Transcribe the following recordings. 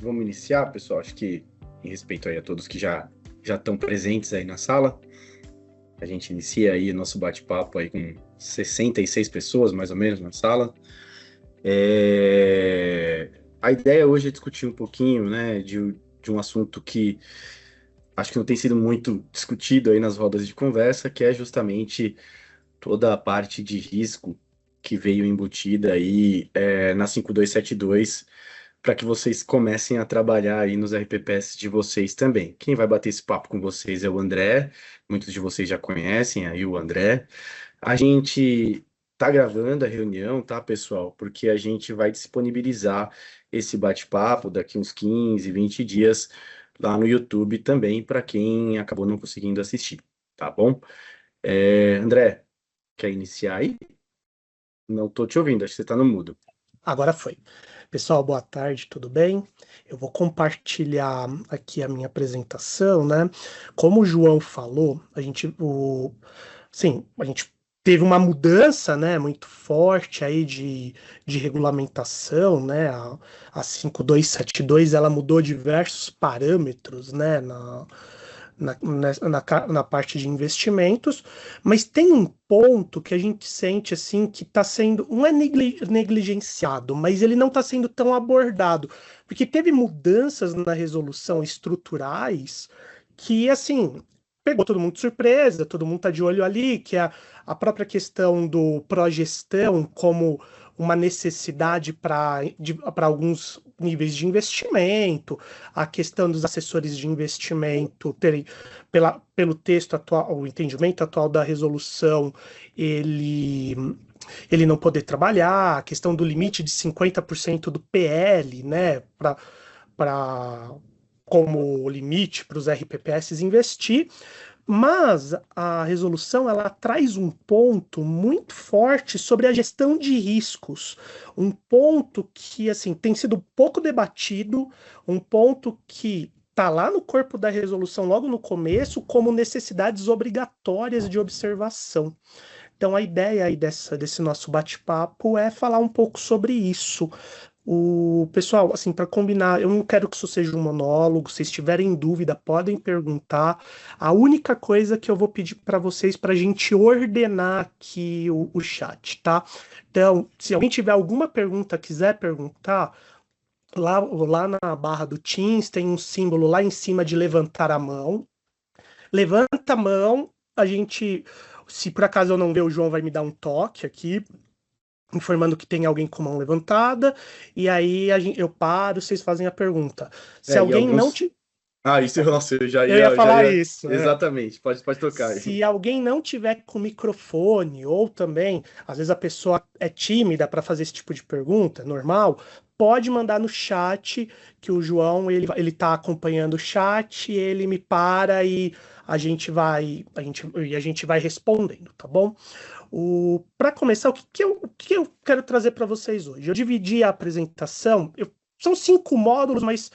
Vamos iniciar, pessoal. Acho que em respeito aí a todos que já estão presentes aí na sala, a gente inicia aí o nosso bate-papo aí com 66 pessoas, mais ou menos, na sala. A ideia hoje é discutir um pouquinho, né, de um assunto que acho que não tem sido muito discutido aí nas rodas de conversa, que é justamente toda a parte de risco que veio embutida aí na 5272 para que vocês comecem a trabalhar aí nos RPPS de vocês também. Quem vai bater esse papo com vocês é o André, muitos de vocês já conhecem aí o André. A gente tá gravando a reunião, tá, pessoal? Porque a gente vai disponibilizar esse bate-papo daqui uns 15, 20 dias lá no YouTube também, para quem acabou não conseguindo assistir, tá bom? André, quer iniciar aí? Não tô te ouvindo, acho que você tá no mudo. Agora foi. Pessoal, boa tarde, tudo bem? Eu vou compartilhar aqui a minha apresentação, né? Como o João falou, sim, a gente teve uma mudança, né, muito forte aí de regulamentação, né? A 5272 ela mudou diversos parâmetros, né, na parte de investimentos, mas tem um ponto que a gente sente assim que está sendo, não é negligenciado, mas ele não está sendo tão abordado, porque teve mudanças na resolução estruturais que assim pegou todo mundo de surpresa, todo mundo está de olho ali, que é a própria questão do progestão como uma necessidade para alguns níveis de investimento, a questão dos assessores de investimento terem, pelo texto atual, o entendimento atual da resolução, ele, ele não poder trabalhar, a questão do limite de 50% do PL, né, para como limite para os RPPS investir, mas a resolução ela traz um ponto muito forte sobre a gestão de riscos, um ponto que assim tem sido pouco debatido, um ponto que está lá no corpo da resolução logo no começo como necessidades obrigatórias de observação. Então a ideia aí desse nosso bate-papo é falar um pouco sobre isso. O pessoal, assim, para combinar, eu não quero que isso seja um monólogo. Se tiverem dúvida, podem perguntar. A única coisa que eu vou pedir para vocês para a gente ordenar aqui o chat, tá? Então, se alguém tiver alguma pergunta, quiser perguntar, lá na barra do Teams tem um símbolo lá em cima de levantar a mão. Levanta a mão, a gente, se por acaso eu não ver, o João vai me dar um toque aqui informando que tem alguém com mão levantada, e aí eu paro, vocês fazem a pergunta. Se E alguém não alguns. te. Ah, isso, nossa, eu Eu ia já falar ia. isso, é. Exatamente, pode tocar aí. Se alguém não tiver com microfone, ou também, às vezes a pessoa é tímida para fazer esse tipo de pergunta, normal, pode mandar no chat, que o João, ele tá acompanhando o chat, ele me para e a gente vai respondendo, tá bom? Para começar, o que eu quero trazer para vocês hoje? Eu dividi a apresentação, são 5 módulos, mas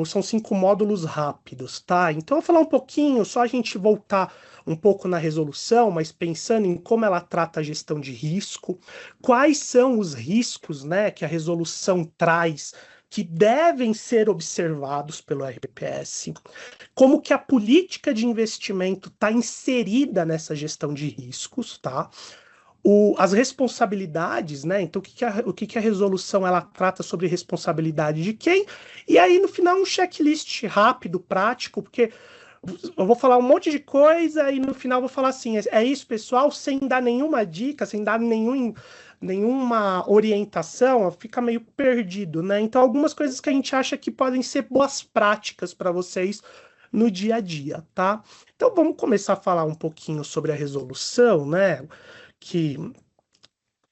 são 5 módulos rápidos, tá? Então, eu vou falar um pouquinho, só a gente voltar um pouco na resolução, mas pensando em como ela trata a gestão de risco, quais são os riscos, né, que a resolução traz que devem ser observados pelo RPPS, como que a política de investimento está inserida nessa gestão de riscos, tá? As responsabilidades, né? Então, o que que a resolução ela trata sobre responsabilidade de quem? E aí, no final, um checklist rápido, prático, porque eu vou falar um monte de coisa e no final vou falar assim: é isso, pessoal, sem dar nenhuma dica, sem dar nenhuma orientação, fica meio perdido, né? Então, algumas coisas que a gente acha que podem ser boas práticas para vocês no dia a dia, tá? Então, vamos começar a falar um pouquinho sobre a resolução, né? Que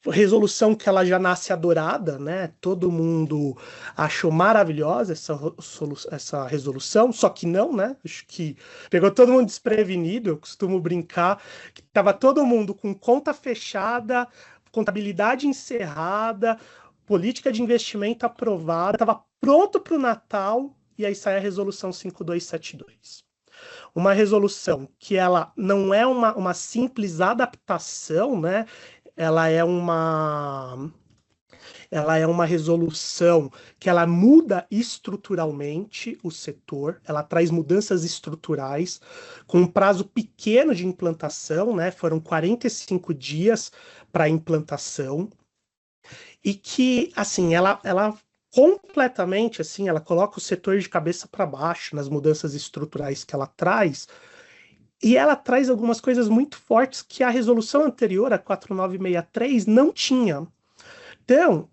resolução que ela já nasce adorada, né? Todo mundo achou maravilhosa essa resolução, só que não, né? Acho que pegou todo mundo desprevenido. Eu costumo brincar que estava todo mundo com conta fechada, contabilidade encerrada, política de investimento aprovada, estava pronto para o Natal e aí sai a resolução 5272. Uma resolução que ela não é uma simples adaptação, né? Ela é ela é uma resolução que ela muda estruturalmente o setor, ela traz mudanças estruturais com um prazo pequeno de implantação, né? Foram 45 dias para implantação e que, assim, ela completamente, assim, ela coloca o setor de cabeça para baixo nas mudanças estruturais que ela traz, e ela traz algumas coisas muito fortes que a resolução anterior, a 4963, não tinha. Então,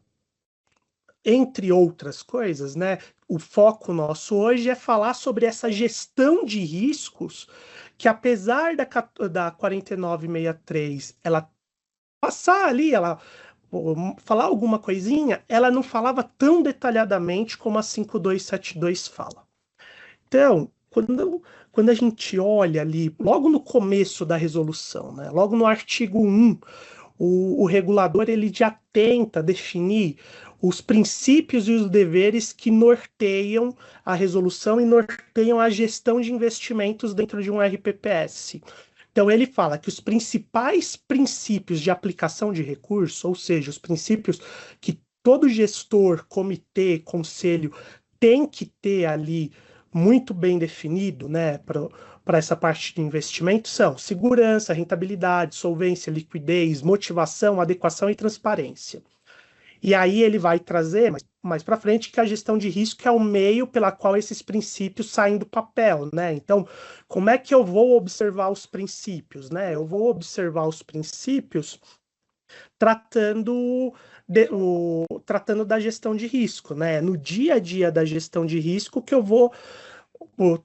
entre outras coisas, né, o foco nosso hoje é falar sobre essa gestão de riscos, que apesar da 4963 ela passar ali, ela falar alguma coisinha, ela não falava tão detalhadamente como a 5272 fala. Então, quando a gente olha ali, logo no começo da resolução, né, logo no artigo 1, o regulador ele já tenta definir os princípios e os deveres que norteiam a resolução e norteiam a gestão de investimentos dentro de um RPPS. Então, ele fala que os principais princípios de aplicação de recurso, ou seja, os princípios que todo gestor, comitê, conselho tem que ter ali muito bem definido, né, para essa parte de investimento, são segurança, rentabilidade, solvência, liquidez, motivação, adequação e transparência. E aí ele vai trazer mais para frente que a gestão de risco é o meio pela qual esses princípios saem do papel, né? Então, como é que eu vou observar os princípios, né? Eu vou observar os princípios tratando da gestão de risco, né? No dia a dia da gestão de risco que eu vou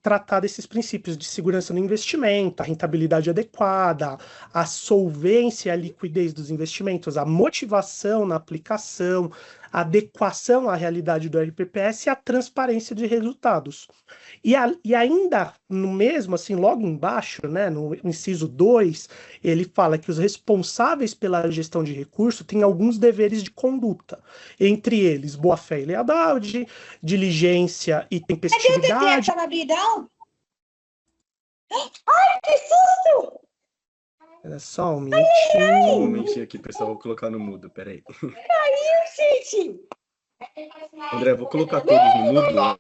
tratar desses princípios de segurança no investimento, a rentabilidade adequada, a solvência e a liquidez dos investimentos, a motivação na aplicação, a adequação à realidade do RPPS e a transparência de resultados. E ainda no mesmo, assim, logo embaixo, né, no inciso 2, ele fala que os responsáveis pela gestão de recurso têm alguns deveres de conduta, entre eles boa-fé e lealdade, diligência e Cadê o tempestividade. Tetê? Tá na abridão? Ai, que susto! Era só um minutinho. Um momentinho aqui, pessoal, vou colocar no mudo, peraí. Gente! André, vou colocar todos no mudo.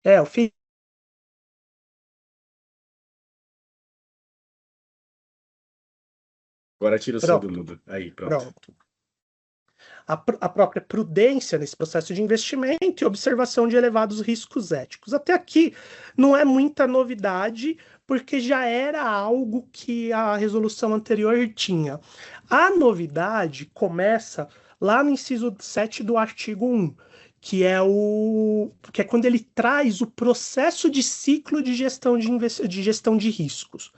Eu fiz. Agora tira o seu do Pronto. mudo. Aí, pronto. A própria prudência nesse processo de investimento e observação de elevados riscos éticos. Até aqui não é muita novidade, porque já era algo que a resolução anterior tinha. A novidade começa lá no inciso 7 do artigo 1, que é quando ele traz o processo de ciclo de gestão de riscos.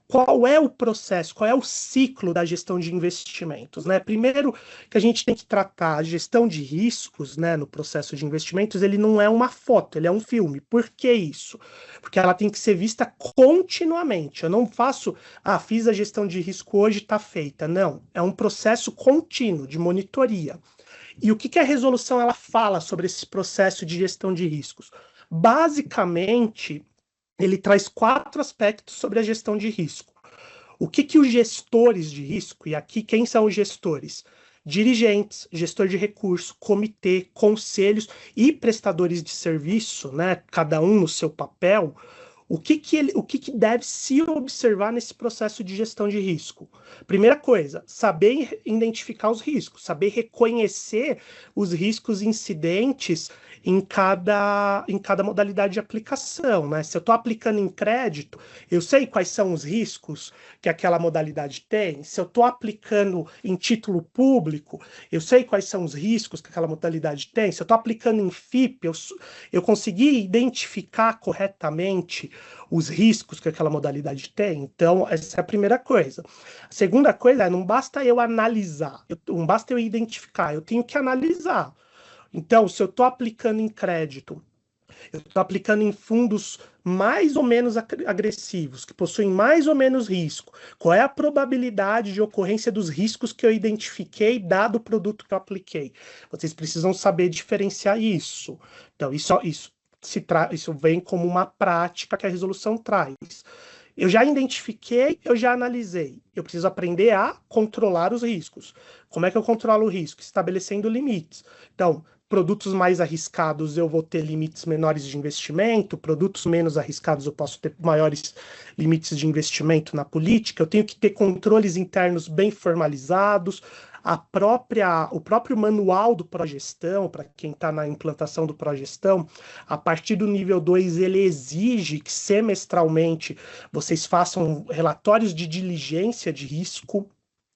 Qual é o processo, qual é o ciclo da gestão de investimentos, né? Primeiro que a gente tem que tratar a gestão de riscos, né, no processo de investimentos, ele não é uma foto, ele é um filme. Por que isso? Porque ela tem que ser vista continuamente. Eu não faço, fiz a gestão de risco hoje, está feita. Não, é um processo contínuo de monitoria. E o que a resolução ela fala sobre esse processo de gestão de riscos? Basicamente, ele traz 4 aspectos sobre a gestão de risco. O que os gestores de risco, e aqui quem são os gestores? Dirigentes, gestor de recurso, comitê, conselhos e prestadores de serviço, né? Cada um no seu papel. O que deve se observar nesse processo de gestão de risco? Primeira coisa, saber identificar os riscos, saber reconhecer os riscos incidentes em cada modalidade de aplicação, né? Se eu estou aplicando em crédito, eu sei quais são os riscos que aquela modalidade tem. Se eu estou aplicando em título público, eu sei quais são os riscos que aquela modalidade tem. Se eu estou aplicando em FIP, eu consegui identificar corretamente os riscos que aquela modalidade tem. Então, essa é a primeira coisa. A segunda coisa é, não basta eu analisar, não basta eu identificar, eu tenho que analisar. Então, se eu estou aplicando em crédito, eu estou aplicando em fundos mais ou menos agressivos, que possuem mais ou menos risco. Qual é a probabilidade de ocorrência dos riscos que eu identifiquei, dado o produto que eu apliquei? Vocês precisam saber diferenciar isso. Então, isso vem como uma prática que a resolução traz. Eu já identifiquei, eu já analisei. Eu preciso aprender a controlar os riscos. Como é que eu controlo o risco? Estabelecendo limites. Então, produtos mais arriscados eu vou ter limites menores de investimento, produtos menos arriscados eu posso ter maiores limites de investimento na política. Eu tenho que ter controles internos bem formalizados. O próprio manual do Progestão, para quem está na implantação do Progestão, a partir do nível 2, ele exige que semestralmente vocês façam relatórios de diligência de risco.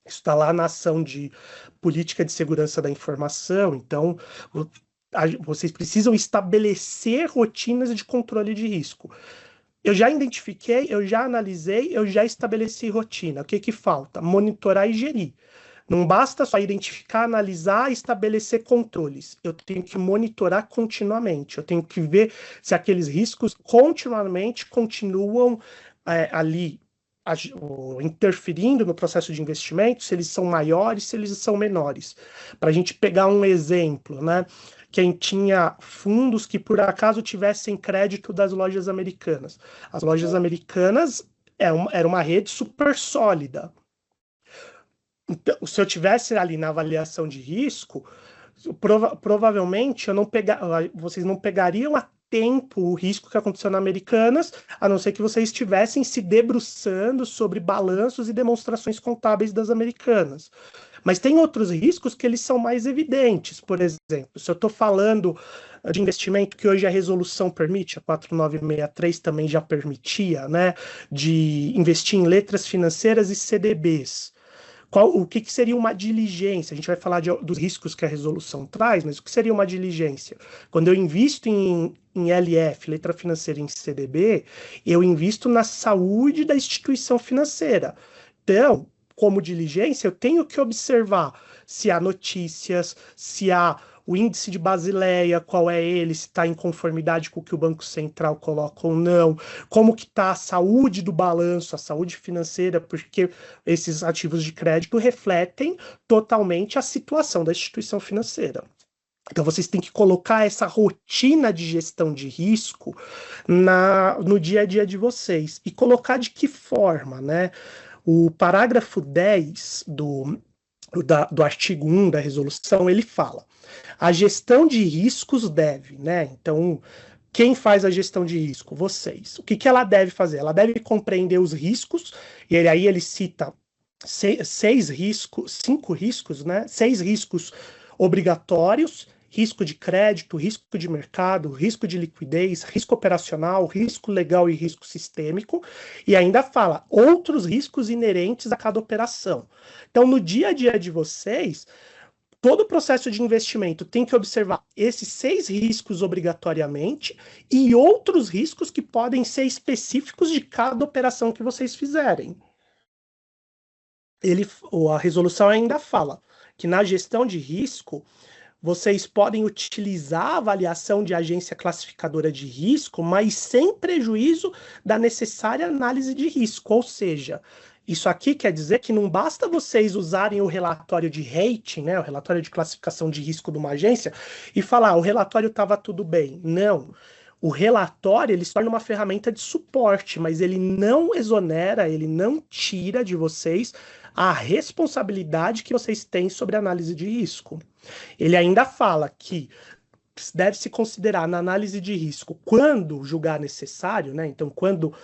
Isso está lá na ação de política de segurança da informação. Então, vocês precisam estabelecer rotinas de controle de risco. Eu já identifiquei, eu já analisei, eu já estabeleci rotina. O que que falta? Monitorar e gerir. Não basta só identificar, analisar e estabelecer controles. Eu tenho que monitorar continuamente. Eu tenho que ver se aqueles riscos continuamente continuam ali interferindo no processo de investimento, se eles são maiores, se eles são menores. Para a gente pegar um exemplo, né? Quem tinha fundos que por acaso tivessem crédito das lojas americanas. As lojas americanas era uma rede super sólida. Então, se eu tivesse ali na avaliação de risco, provavelmente vocês não pegariam a tempo o risco que aconteceu na Americanas, a não ser que vocês estivessem se debruçando sobre balanços e demonstrações contábeis das Americanas. Mas tem outros riscos que eles são mais evidentes. Por exemplo, se eu estou falando de investimento que hoje a resolução permite, a 4963 também já permitia, né, de investir em letras financeiras e CDBs. O que seria uma diligência? A gente vai falar dos riscos que a resolução traz, mas o que seria uma diligência? Quando eu invisto em LF, letra financeira, em CDB, eu invisto na saúde da instituição financeira. Então, como diligência, eu tenho que observar se há notícias, se há o índice de Basileia, qual é ele, se está em conformidade com o que o Banco Central coloca ou não, como que está a saúde do balanço, a saúde financeira, porque esses ativos de crédito refletem totalmente a situação da instituição financeira. Então, vocês têm que colocar essa rotina de gestão de risco no dia a dia de vocês. E colocar de que forma, né? O parágrafo 10 do artigo 1 da resolução, ele fala: a gestão de riscos deve, né? Então, quem faz a gestão de risco? Vocês. O que ela deve fazer? Ela deve compreender os riscos, e aí ele cita cinco riscos, né? 6 riscos obrigatórios: risco de crédito, risco de mercado, risco de liquidez, risco operacional, risco legal e risco sistêmico, e ainda fala outros riscos inerentes a cada operação. Então, no dia a dia de vocês, todo o processo de investimento tem que observar esses 6 riscos obrigatoriamente e outros riscos que podem ser específicos de cada operação que vocês fizerem. A resolução ainda fala que na gestão de risco, vocês podem utilizar a avaliação de agência classificadora de risco, mas sem prejuízo da necessária análise de risco. Ou seja, isso aqui quer dizer que não basta vocês usarem o relatório de rating, né, o relatório de classificação de risco de uma agência, e falar, o relatório estava tudo bem. Não. O relatório, ele se torna uma ferramenta de suporte, mas ele não exonera, ele não tira de vocês a responsabilidade que vocês têm sobre a análise de risco. Ele ainda fala que deve-se considerar na análise de risco, quando julgar necessário, né? Então, quando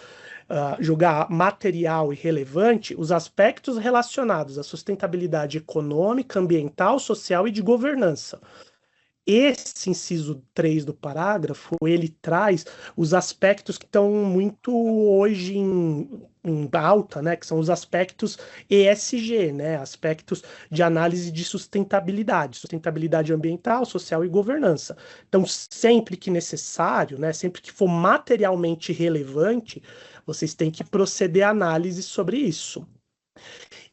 julgar material e relevante, os aspectos relacionados à sustentabilidade econômica, ambiental, social e de governança. Esse inciso 3 do parágrafo, ele traz os aspectos que estão muito hoje em alta, né, que são os aspectos ESG, né, aspectos de análise de sustentabilidade ambiental, social e governança. Então, sempre que necessário, né, sempre que for materialmente relevante, vocês têm que proceder à análise sobre isso.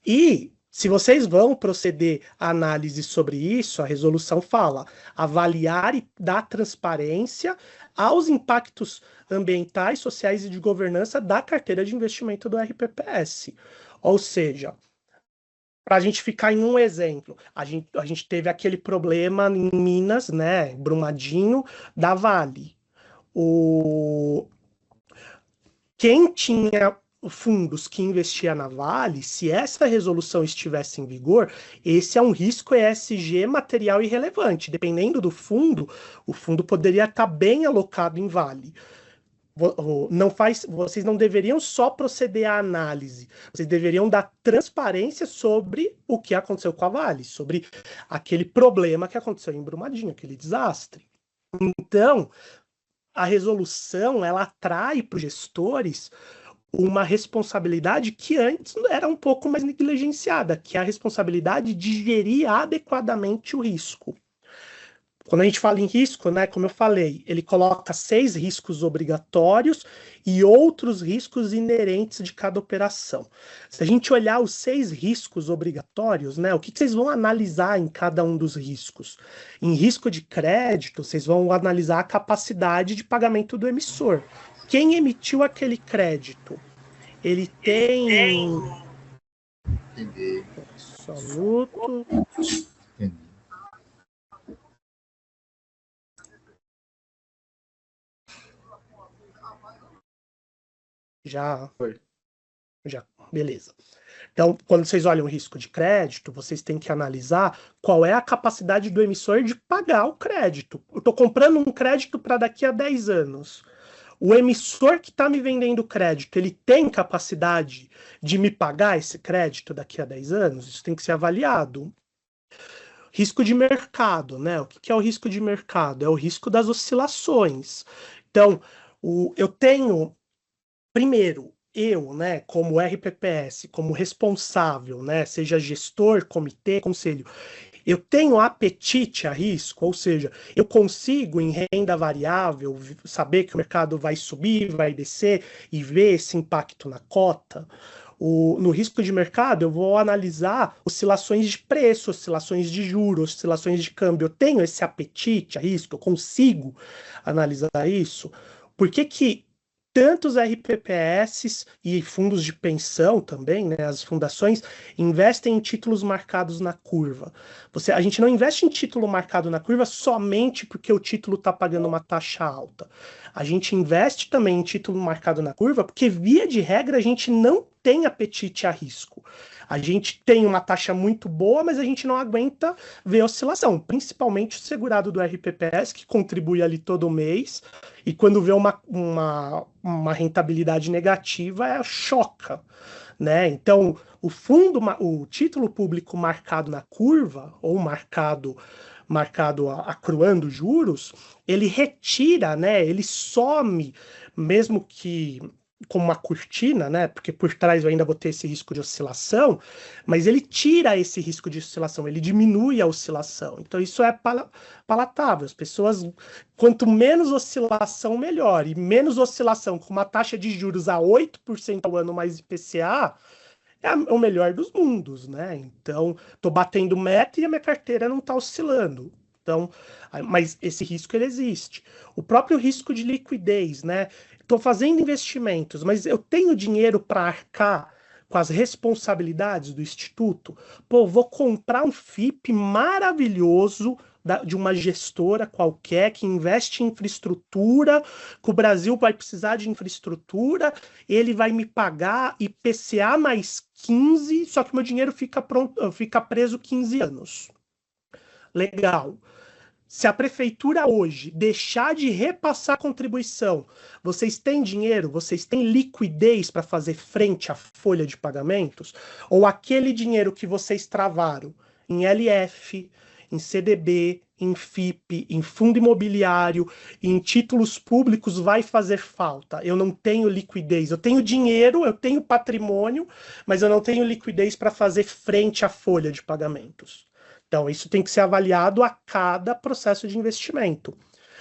E se vocês vão proceder à análise sobre isso, a resolução fala avaliar e dar transparência aos impactos ambientais, sociais e de governança da carteira de investimento do RPPS. Ou seja, para a gente ficar em um exemplo, a gente teve aquele problema em Minas, né, Brumadinho, da Vale. Quem tinha fundos que investia na Vale, se essa resolução estivesse em vigor, esse é um risco ESG material e relevante. Dependendo do fundo, o fundo poderia estar bem alocado em Vale. Vocês não deveriam só proceder à análise, vocês deveriam dar transparência sobre o que aconteceu com a Vale, sobre aquele problema que aconteceu em Brumadinho, aquele desastre. Então, a resolução, ela atrai para os gestores uma responsabilidade que antes era um pouco mais negligenciada, que é a responsabilidade de gerir adequadamente o risco. Quando a gente fala em risco, né, como eu falei, ele coloca 6 riscos obrigatórios e outros riscos inerentes de cada operação. Se a gente olhar os 6 riscos obrigatórios, né, o que vocês vão analisar em cada um dos riscos? Em risco de crédito, vocês vão analisar a capacidade de pagamento do emissor. Quem emitiu aquele crédito? Ele tem... Entendi. Absoluto... Entendi. Já, Foi. beleza. Então, quando vocês olham o risco de crédito, vocês têm que analisar qual é a capacidade do emissor de pagar o crédito. Eu estou comprando um crédito para daqui a 10 anos. O emissor que está me vendendo crédito, ele tem capacidade de me pagar esse crédito daqui a 10 anos? Isso tem que ser avaliado. Risco de mercado, né? O que é o risco de mercado? É o risco das oscilações. Então, eu tenho... Primeiro, eu, né, como RPPS, como responsável, né, seja gestor, comitê, conselho, eu tenho apetite a risco, ou seja, eu consigo em renda variável saber que o mercado vai subir, vai descer e ver esse impacto na cota. No risco de mercado, eu vou analisar oscilações de preço, oscilações de juros, oscilações de câmbio. Eu tenho esse apetite a risco, eu consigo analisar isso. Por que tantos RPPS e fundos de pensão também, né, as fundações, investem em títulos marcados na curva? A gente não investe em título marcado na curva somente porque o título está pagando uma taxa alta. A gente investe também em título marcado na curva porque, via de regra, a gente não tem apetite a risco. A gente tem uma taxa muito boa, mas a gente não aguenta ver oscilação, principalmente o segurado do RPPS, que contribui ali todo mês, e quando vê uma rentabilidade negativa, choca, né? Então, o título público marcado na curva, ou marcado acruando juros, ele retira, né? Ele some, mesmo que como uma cortina, né? Porque por trás eu ainda vou ter esse risco de oscilação, mas ele tira esse risco de oscilação, ele diminui a oscilação. Então isso é palatável. As pessoas, quanto menos oscilação, melhor. E menos oscilação com uma taxa de juros a 8% ao ano mais IPCA, é o melhor dos mundos, né? Então, tô batendo meta e a minha carteira não está oscilando. Então, mas esse risco ele existe. O próprio risco de liquidez, né? Estou fazendo investimentos, mas eu tenho dinheiro para arcar com as responsabilidades do instituto? Pô, vou comprar um FIP maravilhoso de uma gestora qualquer que investe em infraestrutura, que o Brasil vai precisar de infraestrutura, ele vai me pagar IPCA mais 15, só que meu dinheiro fica preso 15 anos. Legal. Se a prefeitura hoje deixar de repassar a contribuição, vocês têm dinheiro, vocês têm liquidez para fazer frente à folha de pagamentos? Ou aquele dinheiro que vocês travaram em LF, em CDB, em FIP, em fundo imobiliário, em títulos públicos vai fazer falta? Eu não tenho liquidez. Eu tenho dinheiro, eu tenho patrimônio, mas eu não tenho liquidez para fazer frente à folha de pagamentos. Então, isso tem que ser avaliado a cada processo de investimento.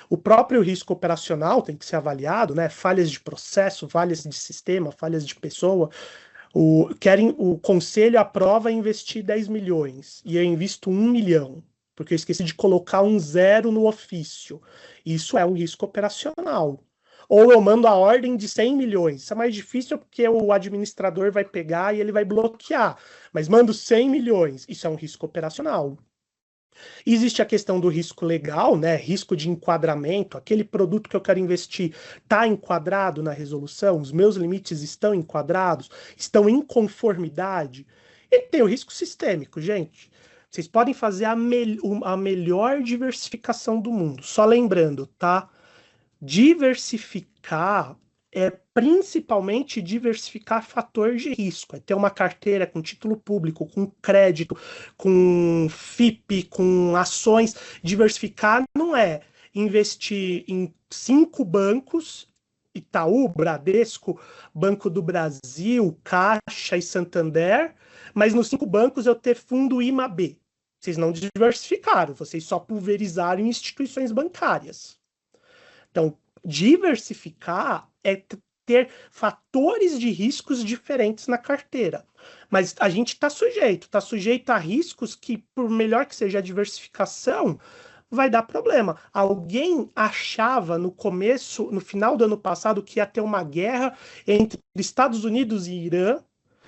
O próprio risco operacional tem que ser avaliado, né? Falhas de processo, falhas de sistema, falhas de pessoa. O conselho aprova investir 10 milhões e eu invisto 1 milhão, porque eu esqueci de colocar um 0 no ofício. Isso é um risco operacional. Ou eu mando a ordem de 100 milhões. Isso é mais difícil porque o administrador vai pegar e ele vai bloquear. Mas mando 100 milhões. Isso é um risco operacional. Existe a questão do risco legal, né? Risco de enquadramento, aquele produto que eu quero investir está enquadrado na resolução, os meus limites estão enquadrados, estão em conformidade. E tem o risco sistêmico, gente. Vocês podem fazer a melhor diversificação do mundo. Só lembrando, tá? Diversificar é principalmente diversificar fator de risco. É ter uma carteira com título público, com crédito, com FIP, com ações. Diversificar não é investir em 5 bancos, Itaú, Bradesco, Banco do Brasil, Caixa e Santander, mas nos 5 bancos eu ter fundo IMAB. Vocês não diversificaram, vocês só pulverizaram em instituições bancárias. Então, diversificar é ter fatores de riscos diferentes na carteira. Mas a gente está sujeito a riscos que, por melhor que seja a diversificação, vai dar problema. Alguém achava no começo, no final do ano passado, que ia ter uma guerra entre Estados Unidos e Irã,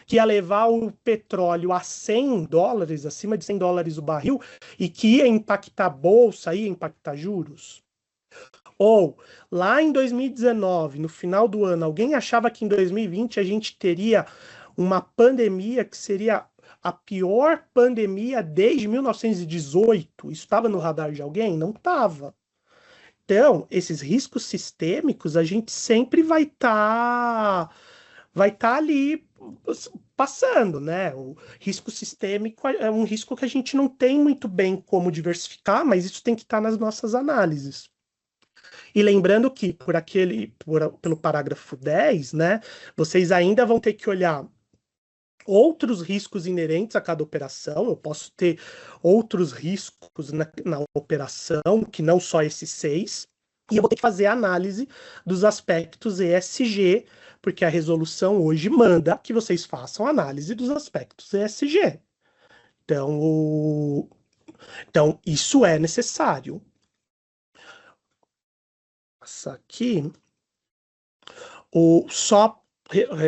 que ia levar o petróleo a $100, acima de $100 o barril, e que ia impactar a bolsa, ia impactar juros? Ou, lá em 2019, no final do ano, alguém achava que em 2020 a gente teria uma pandemia que seria a pior pandemia desde 1918? Isso estava no radar de alguém? Não estava. Então, esses riscos sistêmicos, a gente sempre vai estar ali passando, né? O risco sistêmico é um risco que a gente não tem muito bem como diversificar, mas isso tem que estar nas nossas análises. E lembrando que pelo parágrafo 10, né, vocês ainda vão ter que olhar outros riscos inerentes a cada operação. Eu posso ter outros riscos na operação, que não só esses 6, e eu vou ter que fazer a análise dos aspectos ESG, porque a resolução hoje manda que vocês façam análise dos aspectos ESG. Então, isso é necessário. Aqui, só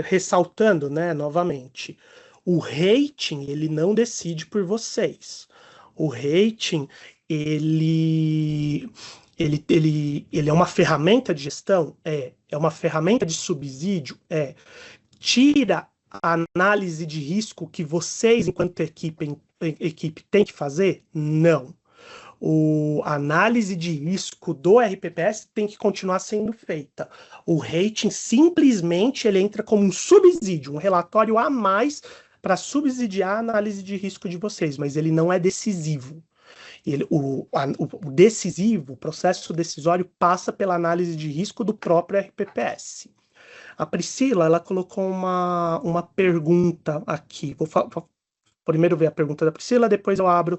ressaltando, né, novamente, o rating ele não decide por vocês. O rating ele é uma ferramenta de gestão, é uma ferramenta de subsídio, tira a análise de risco que vocês, enquanto equipe tem que fazer? Não. A análise de risco do RPPS tem que continuar sendo feita. O rating simplesmente ele entra como um subsídio, um relatório a mais para subsidiar a análise de risco de vocês, mas ele não é decisivo. O decisivo, o processo decisório passa pela análise de risco do próprio RPPS. A Priscila, ela colocou uma pergunta aqui. Vou primeiro ver a pergunta da Priscila, depois eu abro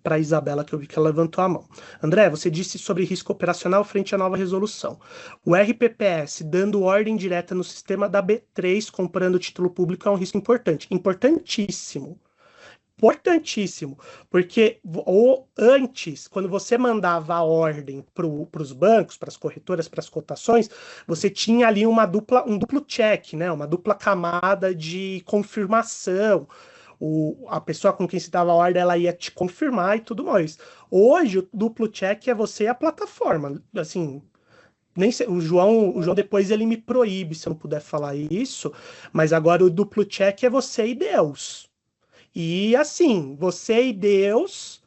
para a Isabela, que eu vi que ela levantou a mão. André, você disse sobre risco operacional frente à nova resolução. O RPPS dando ordem direta no sistema da B3, comprando título público, é um risco importante. Importantíssimo. Importantíssimo. Porque antes, quando você mandava a ordem para os bancos, para as corretoras, para as cotações, você tinha ali um duplo check, né? Uma dupla camada de confirmação. A pessoa com quem se dava a ordem, ela ia te confirmar e tudo mais. Hoje, o duplo check é você e a plataforma. Assim, nem sei, o João depois ele me proíbe se eu não puder falar isso, mas agora o duplo check é você e Deus. E assim, você e Deus,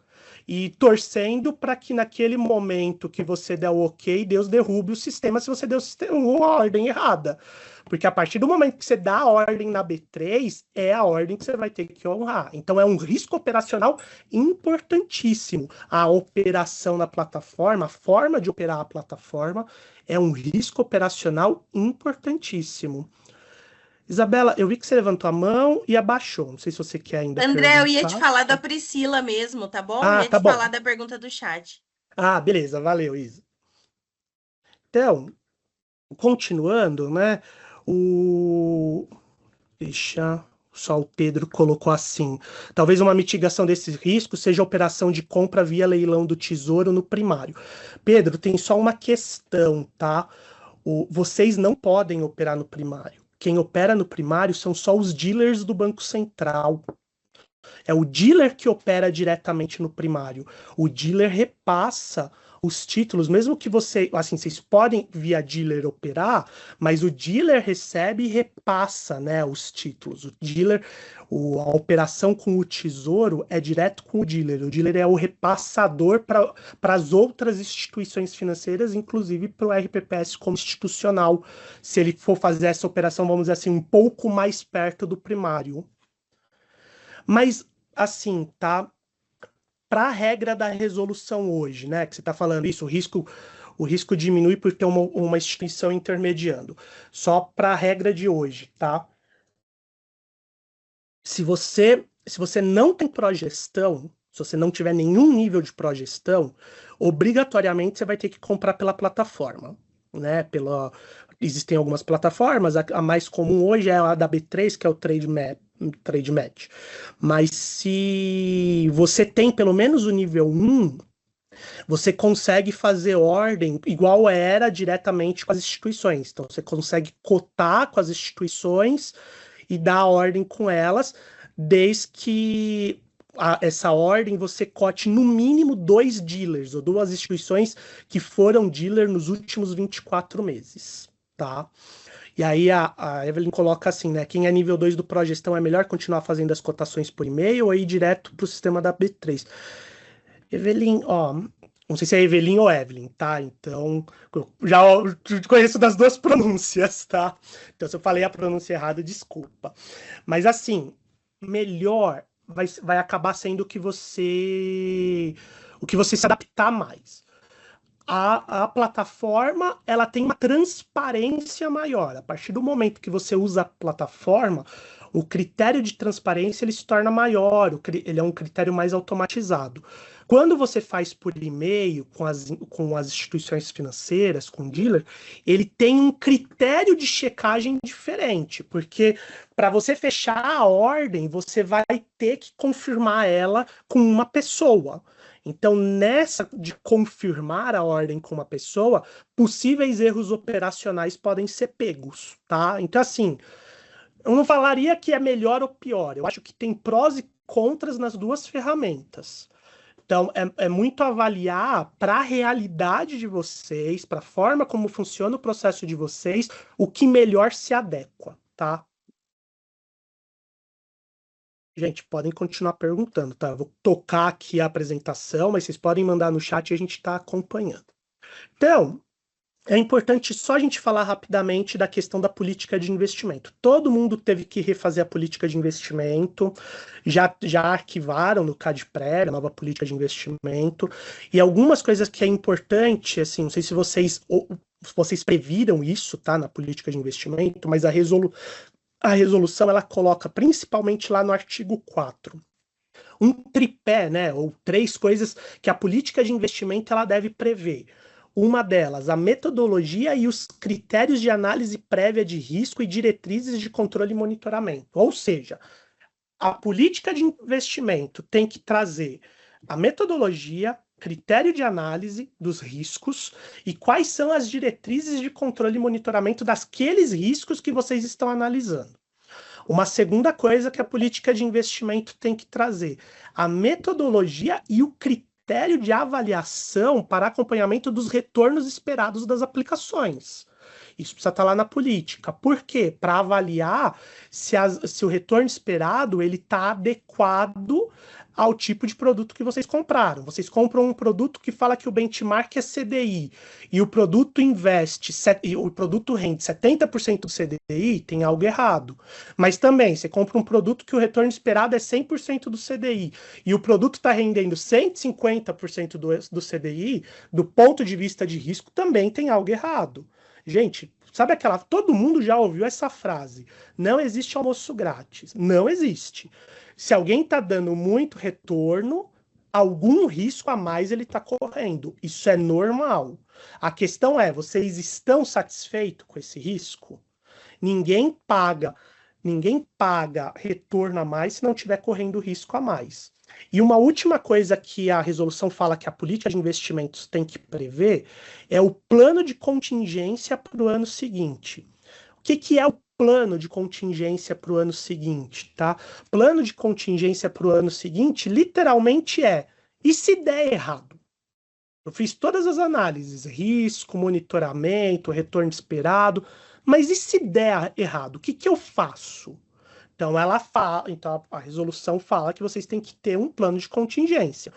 e torcendo para que naquele momento que você der o ok, Deus derrube o sistema se você deu uma ordem errada. Porque a partir do momento que você dá a ordem na B3, é a ordem que você vai ter que honrar. Então é um risco operacional importantíssimo. A operação na plataforma, a forma de operar a plataforma, é um risco operacional importantíssimo. Isabela, eu vi que você levantou a mão e abaixou. Não sei se você quer ainda André, perguntar. eu ia te falar da Priscila mesmo, tá bom? Ah, eu ia tá te bom. falar da pergunta do chat. Ah, beleza, valeu, Isa. Então, continuando, né? Só o Pedro colocou assim. Talvez uma mitigação desses riscos seja a operação de compra via leilão do Tesouro no primário. Pedro, tem só uma questão, tá? Vocês não podem operar no primário. Quem opera no primário são só os dealers do Banco Central. É o dealer que opera diretamente no primário. O dealer repassa os títulos, mesmo que você, assim, vocês podem via dealer operar, mas o dealer recebe e repassa, né, os títulos. O dealer, a operação com o tesouro é direto com o dealer é o repassador para as outras instituições financeiras, inclusive para o RPPS como institucional, se ele for fazer essa operação, vamos dizer assim, um pouco mais perto do primário. Mas, assim, tá? Para a regra da resolução hoje, né? Que você está falando isso, o risco diminui por ter uma instituição intermediando. Só para a regra de hoje, tá? Se você não tem progestão, se você não tiver nenhum nível de progestão, obrigatoriamente você vai ter que comprar pela plataforma, né? Existem algumas plataformas, a mais comum hoje é a da B3, que é o Trade Match. Mas se você tem pelo menos o nível 1, você consegue fazer ordem igual era diretamente com as instituições. Então, você consegue cotar com as instituições e dar ordem com elas, desde que essa ordem você cote no mínimo 2 dealers, ou 2 instituições que foram dealer nos últimos 24 meses, tá? E aí a Evelyn coloca assim, né? Quem é nível 2 do Progestão é melhor continuar fazendo as cotações por e-mail ou ir direto para o sistema da B3? Evelyn, ó, não sei se é Evelyn ou Evelyn, tá? Então, já conheço das duas pronúncias, tá? Então, se eu falei a pronúncia errada, desculpa. Mas assim, melhor vai acabar sendo o que você se adaptar mais. A plataforma, ela tem uma transparência maior. A partir do momento que você usa a plataforma, o critério de transparência ele se torna maior, ele é um critério mais automatizado. Quando você faz por e-mail com as instituições financeiras, com o dealer, ele tem um critério de checagem diferente, porque para você fechar a ordem, você vai ter que confirmar ela com uma pessoa. Então, nessa de confirmar a ordem com uma pessoa, possíveis erros operacionais podem ser pegos, tá? Então, assim, eu não falaria que é melhor ou pior. Eu acho que tem prós e contras nas duas ferramentas. Então, é muito avaliar para a realidade de vocês, para a forma como funciona o processo de vocês, o que melhor se adequa, tá? Gente, podem continuar perguntando, tá? Eu vou tocar aqui a apresentação, mas vocês podem mandar no chat e a gente está acompanhando. Então, é importante só a gente falar rapidamente da questão da política de investimento. Todo mundo teve que refazer a política de investimento, já arquivaram no CAD-PRE a nova política de investimento, e algumas coisas que é importante, assim, não sei se vocês previram isso, tá, na política de investimento, mas a resolução ela coloca principalmente lá no artigo 4 um tripé, né, ou 3 coisas que a política de investimento ela deve prever. Uma delas, a metodologia e os critérios de análise prévia de risco e diretrizes de controle e monitoramento. Ou seja, a política de investimento tem que trazer a metodologia, critério de análise dos riscos e quais são as diretrizes de controle e monitoramento daqueles riscos que vocês estão analisando. Uma segunda coisa que a política de investimento tem que trazer, a metodologia e o critério de avaliação para acompanhamento dos retornos esperados das aplicações. Isso precisa estar lá na política. Por quê? Para avaliar se o retorno esperado ele está adequado ao tipo de produto que vocês compraram. Vocês compram um produto que fala que o benchmark é CDI e o produto o produto rende 70% do CDI, tem algo errado. Mas também, você compra um produto que o retorno esperado é 100% do CDI e o produto está rendendo 150% do CDI, do ponto de vista de risco, também tem algo errado. Gente, sabe aquela... Todo mundo já ouviu essa frase. Não existe almoço grátis. Não existe. Se alguém está dando muito retorno, algum risco a mais ele está correndo. Isso é normal. A questão é, vocês estão satisfeitos com esse risco? Ninguém paga retorno a mais se não estiver correndo risco a mais. E uma última coisa que a resolução fala que a política de investimentos tem que prever é o plano de contingência para o ano seguinte. O que é o plano de contingência para o ano seguinte, tá? Plano de contingência para o ano seguinte, literalmente e se der errado? Eu fiz todas as análises, risco, monitoramento, retorno esperado, mas e se der errado? O que eu faço? Então então a resolução fala que vocês têm que ter um plano de contingência.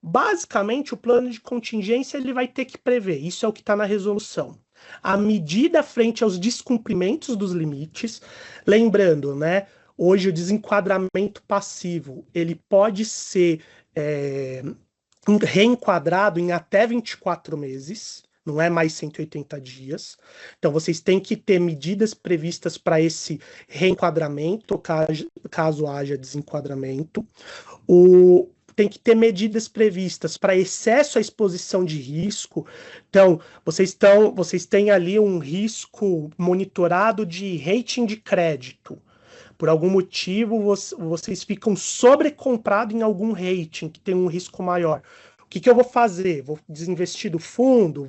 Basicamente, o plano de contingência ele vai ter que prever, isso é o que está na resolução, a medida frente aos descumprimentos dos limites. Lembrando, né, hoje o desenquadramento passivo ele pode ser reenquadrado em até 24 meses, não é mais 180 dias. Então, vocês têm que ter medidas previstas para esse reenquadramento, caso haja desenquadramento. Tem que ter medidas previstas para excesso à exposição de risco. Então, vocês têm ali um risco monitorado de rating de crédito. Por algum motivo, vocês ficam sobrecomprados em algum rating que tem um risco maior. O que eu vou fazer? Vou desinvestir do fundo?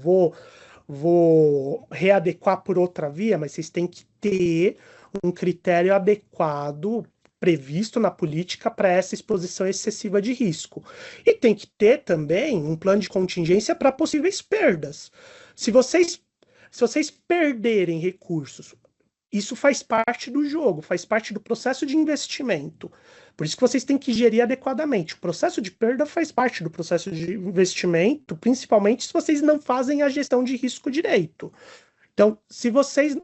Vou readequar por outra via? Mas vocês têm que ter um critério adequado previsto na política para essa exposição excessiva de risco. E tem que ter também um plano de contingência para possíveis perdas. Se vocês perderem recursos, isso faz parte do jogo, faz parte do processo de investimento. Por isso que vocês têm que gerir adequadamente. O processo de perda faz parte do processo de investimento, principalmente se vocês não fazem a gestão de risco direito. Então, se vocês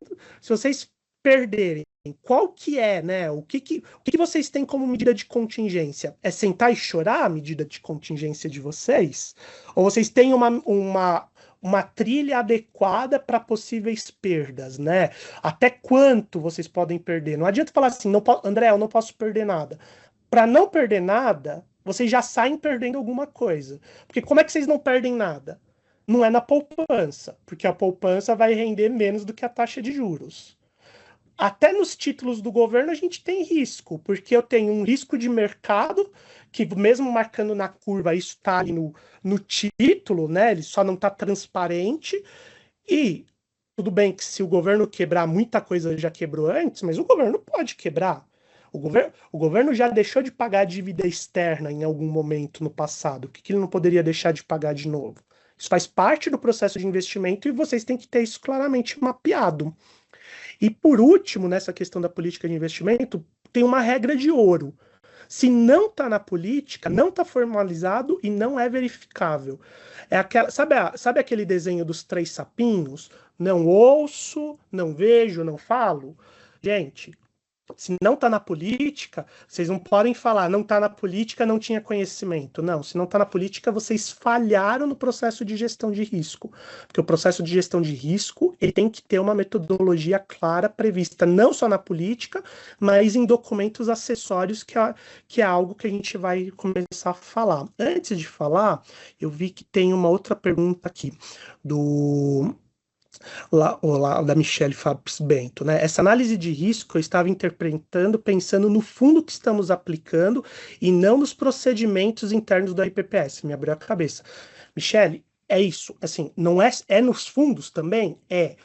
perderem, qual que é, né? O que vocês têm como medida de contingência? É sentar e chorar a medida de contingência de vocês? Ou vocês têm uma trilha adequada para possíveis perdas, né? Até quanto vocês podem perder? Não adianta falar assim, André, eu não posso perder nada. Para não perder nada, vocês já saem perdendo alguma coisa. Porque como é que vocês não perdem nada? Não é na poupança, porque a poupança vai render menos do que a taxa de juros. Até nos títulos do governo a gente tem risco, porque eu tenho um risco de mercado, que mesmo marcando na curva, isso está ali no título, né? Ele só não está transparente. E tudo bem que se o governo quebrar, muita coisa já quebrou antes, mas o governo pode quebrar. O governo já deixou de pagar a dívida externa em algum momento no passado. O que ele não poderia deixar de pagar de novo? Isso faz parte do processo de investimento e vocês têm que ter isso claramente mapeado. E por último, nessa questão da política de investimento, tem uma regra de ouro. Se não está na política, não está formalizado e não é verificável. Sabe aquele desenho dos 3 sapinhos? Não ouço, não vejo, não falo? Gente, se não está na política, vocês não podem falar, não está na política, não tinha conhecimento. Não, se não está na política, vocês falharam no processo de gestão de risco. Porque o processo de gestão de risco ele tem que ter uma metodologia clara prevista, não só na política, mas em documentos acessórios, que é algo que a gente vai começar a falar. Antes de falar, eu vi que tem uma outra pergunta aqui, da Michele Fabs Bento, né? Essa análise de risco eu estava interpretando pensando no fundo que estamos aplicando e não nos procedimentos internos do RPPS. Me abriu a cabeça. Michele, é isso. Assim, não é nos fundos também? É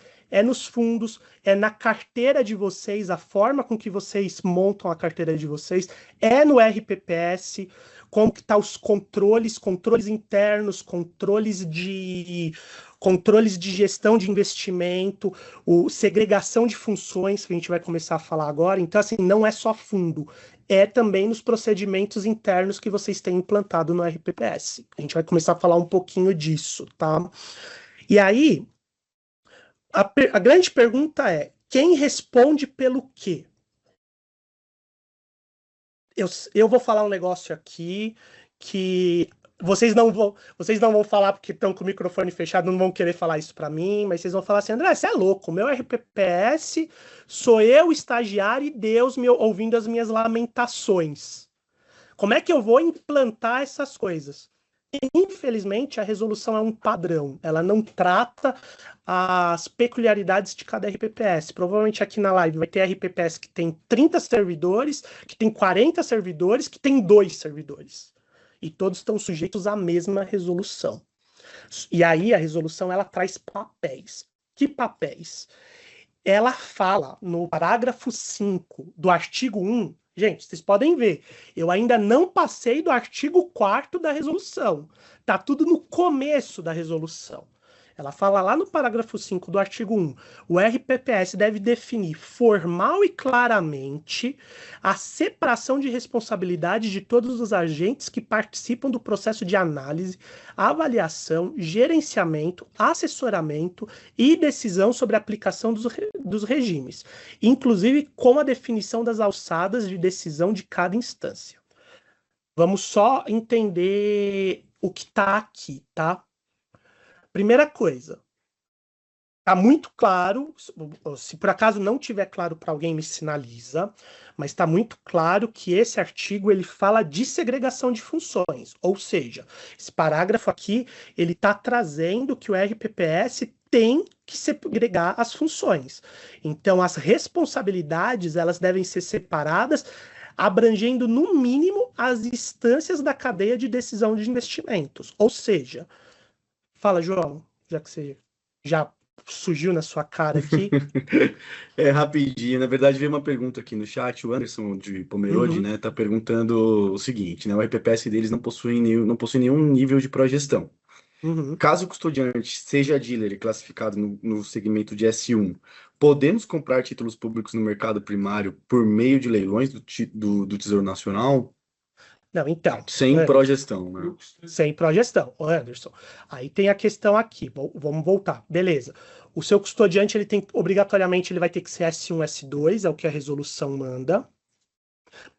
nos fundos, é na carteira de vocês, a forma com que vocês montam a carteira de vocês, é no RPPS, como que tá os controles internos, controles de gestão de investimento, segregação de funções, que a gente vai começar a falar agora. Então, assim, não é só fundo, é também nos procedimentos internos que vocês têm implantado no RPPS. A gente vai começar a falar um pouquinho disso, tá? E aí, a grande pergunta é, quem responde pelo quê? Eu vou falar um negócio aqui que vocês não vão falar porque estão com o microfone fechado, não vão querer falar isso para mim, mas vocês vão falar assim, André, você é louco, o meu RPPS sou eu, estagiário, e Deus me ouvindo as minhas lamentações. Como é que eu vou implantar essas coisas? Infelizmente, a resolução é um padrão, ela não trata as peculiaridades de cada RPPS. Provavelmente aqui na live vai ter RPPS que tem 30 servidores, que tem 40 servidores, que tem 2 servidores. E todos estão sujeitos à mesma resolução. E aí a resolução ela traz papéis. Que papéis? ela fala no parágrafo 5 do artigo 1, gente, vocês podem ver, eu ainda não passei do artigo 4º da resolução, tá tudo no começo da resolução. Ela fala lá no parágrafo 5 do artigo 1, o RPPS deve definir formal e claramente a separação de responsabilidade de todos os agentes que participam do processo de análise, avaliação, gerenciamento, assessoramento e decisão sobre a aplicação dos regimes, inclusive com a definição das alçadas de decisão de cada instância. Vamos só entender o que está aqui, tá? Primeira coisa, está muito claro, se por acaso não tiver claro para alguém, me sinaliza, mas está muito claro que esse artigo ele fala de segregação de funções, ou seja, esse parágrafo aqui ele está trazendo que o RPPS tem que segregar as funções. Então, as responsabilidades elas devem ser separadas, abrangendo no mínimo as instâncias da cadeia de decisão de investimentos, ou seja, fala, João, já que você já surgiu na sua cara aqui. É rapidinho. Na verdade, veio uma pergunta aqui no chat. O Anderson de Pomerode, né, tá perguntando o seguinte, né? O RPPS deles não possui nenhum nível de progestão. Caso o custodiante seja dealer e classificado no segmento de S1, podemos comprar títulos públicos no mercado primário por meio de leilões do Tesouro Nacional? Não, então. Sem progestão, né? Sem progestão, Anderson. Aí tem a questão aqui, vamos voltar. Beleza. O seu custodiante, ele tem, obrigatoriamente, ele vai ter que ser S1, S2, é o que a resolução manda.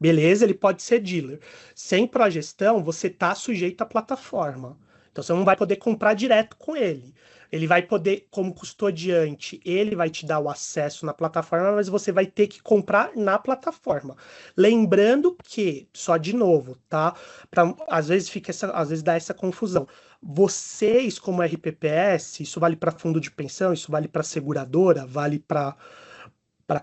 Beleza, ele pode ser dealer. Sem progestão, você está sujeito à plataforma. Então, você não vai poder comprar direto com ele. Ele vai poder, como custodiante, ele vai te dar o acesso na plataforma, mas você vai ter que comprar na plataforma. Lembrando que, só de novo, tá? Às vezes dá essa confusão. Vocês, como RPPS, isso vale para fundo de pensão, isso vale para seguradora, vale para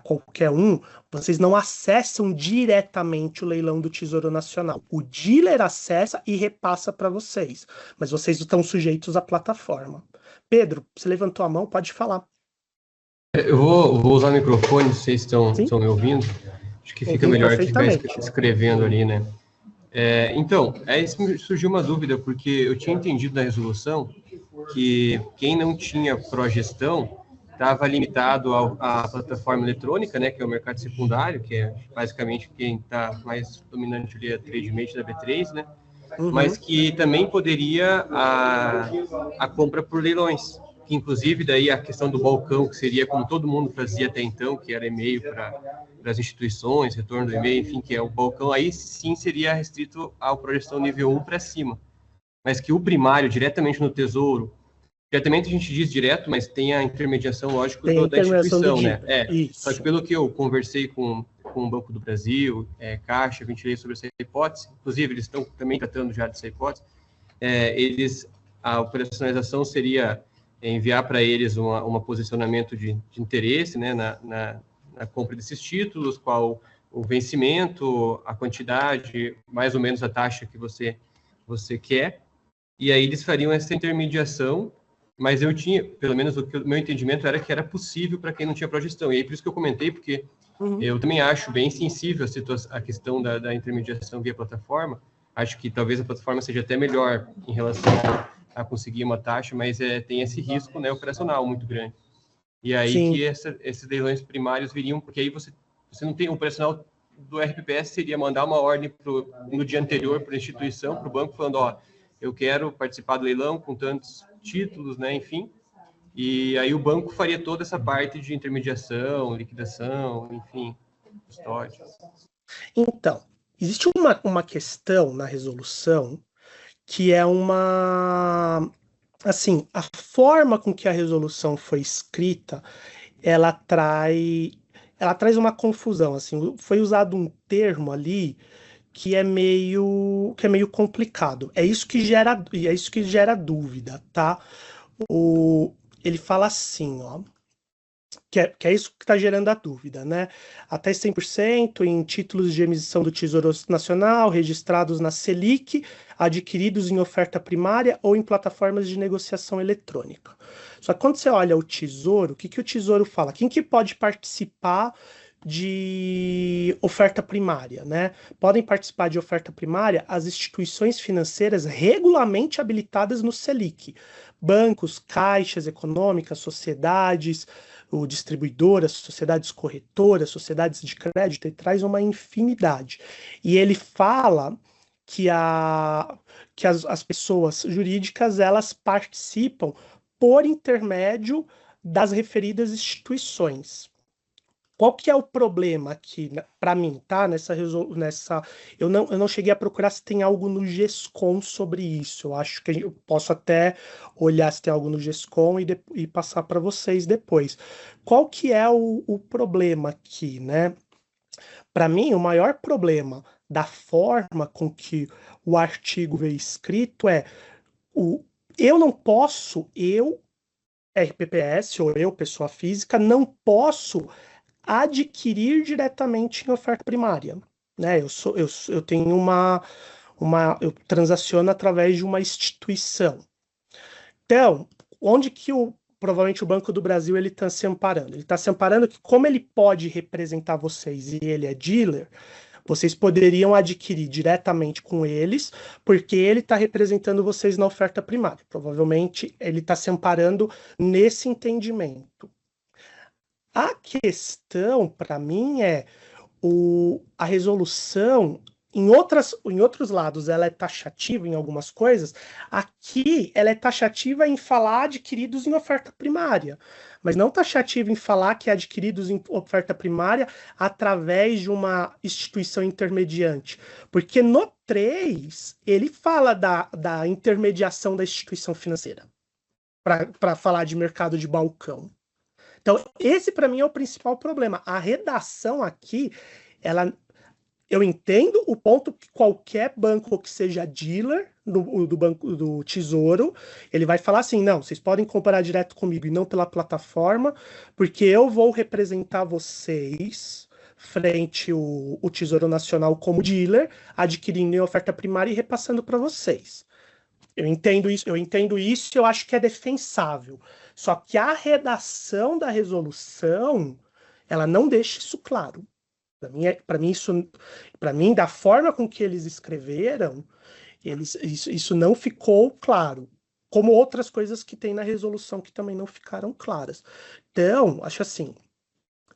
qualquer um, vocês não acessam diretamente o leilão do Tesouro Nacional. O dealer acessa e repassa para vocês, mas vocês estão sujeitos à plataforma. Pedro, você levantou a mão, pode falar. Eu vou usar o microfone, vocês estão me ouvindo? Acho que fica melhor que ficar escrevendo ali, né? Então, surgiu uma dúvida, porque eu tinha entendido na resolução que quem não tinha progestão estava limitado à plataforma eletrônica, né, que é o mercado secundário, que é basicamente quem está mais dominante ali a TradeMate da B3, né, mas que também poderia a compra por leilões, que inclusive daí a questão do balcão, que seria como todo mundo fazia até então, que era e-mail para as instituições, retorno do e-mail, enfim, que é o balcão, aí sim seria restrito à progestão nível 1 para cima, mas que o primário, diretamente no Tesouro, diretamente a gente diz direto, mas tem a intermediação, lógico, da instituição, né? Só que pelo que eu conversei com o Banco do Brasil, Caixa, ventilei sobre essa hipótese, inclusive eles estão também tratando já dessa hipótese, a operacionalização seria enviar para eles um posicionamento de interesse, né, na compra desses títulos, qual o vencimento, a quantidade, mais ou menos a taxa que você quer, e aí eles fariam essa intermediação. Mas eu tinha, pelo menos o meu entendimento era que era possível para quem não tinha progestão. E aí por isso que eu comentei, porque eu também acho bem sensível a questão da intermediação via plataforma. Acho que talvez a plataforma seja até melhor em relação a conseguir uma taxa, mas tem esse risco, né, operacional muito grande. E aí que esses leilões primários viriam, porque aí você não tem o operacional do RPPS, seria mandar uma ordem no dia anterior para a instituição, para o banco, falando, eu quero participar do leilão com tantos títulos, né, enfim, e aí o banco faria toda essa parte de intermediação, liquidação, enfim, custódia. Então, existe uma questão na resolução que é assim, a forma com que a resolução foi escrita, ela traz uma confusão, assim, foi usado um termo ali que é meio complicado. É isso que gera dúvida, tá? Ele fala assim, ó, que é isso que está gerando a dúvida, né? Até 100% em títulos de emissão do Tesouro Nacional, registrados na Selic, adquiridos em oferta primária ou em plataformas de negociação eletrônica. Só que quando você olha o Tesouro, o que o Tesouro fala? Quem que pode participar de oferta primária, né? Podem participar de oferta primária as instituições financeiras regularmente habilitadas no Selic. Bancos, caixas econômicas, sociedades, distribuidoras, sociedades corretoras, sociedades de crédito, e traz uma infinidade. E ele fala que as pessoas jurídicas, elas participam por intermédio das referidas instituições. Qual que é o problema aqui, para mim, tá? Eu não cheguei a procurar se tem algo no GESCOM sobre isso. Eu acho que eu posso até olhar se tem algo no GESCOM e passar para vocês depois. Qual que é o problema aqui, né? Para mim, o maior problema da forma com que o artigo veio escrito eu não posso, RPPS, ou eu, pessoa física, não posso adquirir diretamente em oferta primária, né? Eu tenho eu transaciono através de uma instituição. Então, onde que provavelmente o Banco do Brasil ele está se amparando? Ele está se amparando que, como ele pode representar vocês e ele é dealer, vocês poderiam adquirir diretamente com eles, porque ele está representando vocês na oferta primária. Provavelmente ele está se amparando nesse entendimento. A questão, para mim, é a resolução, em outros lados, ela é taxativa em algumas coisas, aqui ela é taxativa em falar adquiridos em oferta primária, mas não taxativa em falar que é adquiridos em oferta primária através de uma instituição intermediante, porque no 3, ele fala da intermediação da instituição financeira, para falar de mercado de balcão. Então, esse para mim é o principal problema. A redação aqui, eu entendo o ponto que qualquer banco que seja dealer do Banco do Tesouro, ele vai falar assim, não, vocês podem comprar direto comigo e não pela plataforma, porque eu vou representar vocês frente o Tesouro Nacional como dealer, adquirindo em oferta primária e repassando para vocês. Eu entendo isso e eu acho que é defensável. Só que a redação da resolução, ela não deixa isso claro. Para mim, da forma com que eles escreveram, isso não ficou claro. Como outras coisas que tem na resolução que também não ficaram claras. Então, acho assim,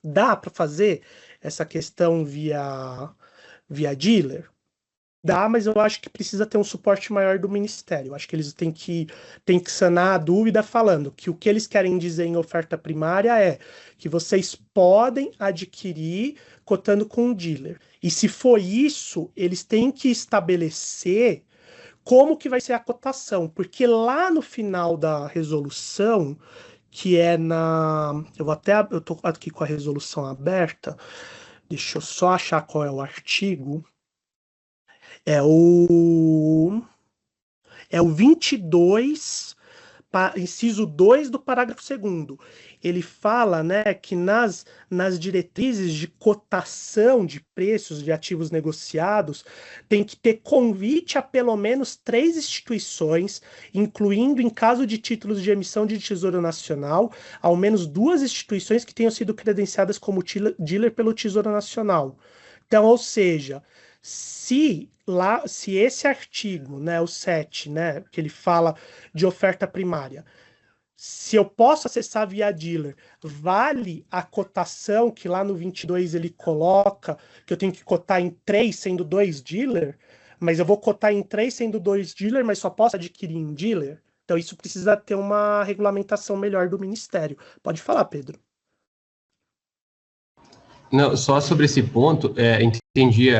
dá para fazer essa questão via dealer? Dá, mas eu acho que precisa ter um suporte maior do Ministério. Eu acho que eles têm que sanar a dúvida falando que o que eles querem dizer em oferta primária é que vocês podem adquirir cotando com um dealer. E se for isso, eles têm que estabelecer como que vai ser a cotação, porque lá no final da resolução, que é eu tô aqui com a resolução aberta, deixa eu só achar qual é o artigo. É o 22, inciso 2 do parágrafo 2º. Ele fala, né, que nas diretrizes de cotação de preços de ativos negociados tem que ter convite a pelo menos 3 instituições, incluindo, em caso de títulos de emissão de Tesouro Nacional, ao menos 2 instituições que tenham sido credenciadas como dealer pelo Tesouro Nacional. Então, ou seja, se esse artigo, né, o 7, né, que ele fala de oferta primária, se eu posso acessar via dealer, vale a cotação que lá no 22 ele coloca, que eu tenho que cotar em 3, sendo 2 dealer, mas eu vou cotar em 3, sendo 2 dealer, mas só posso adquirir em dealer? Então isso precisa ter uma regulamentação melhor do Ministério. Pode falar, Pedro. Não, só sobre esse ponto, entendi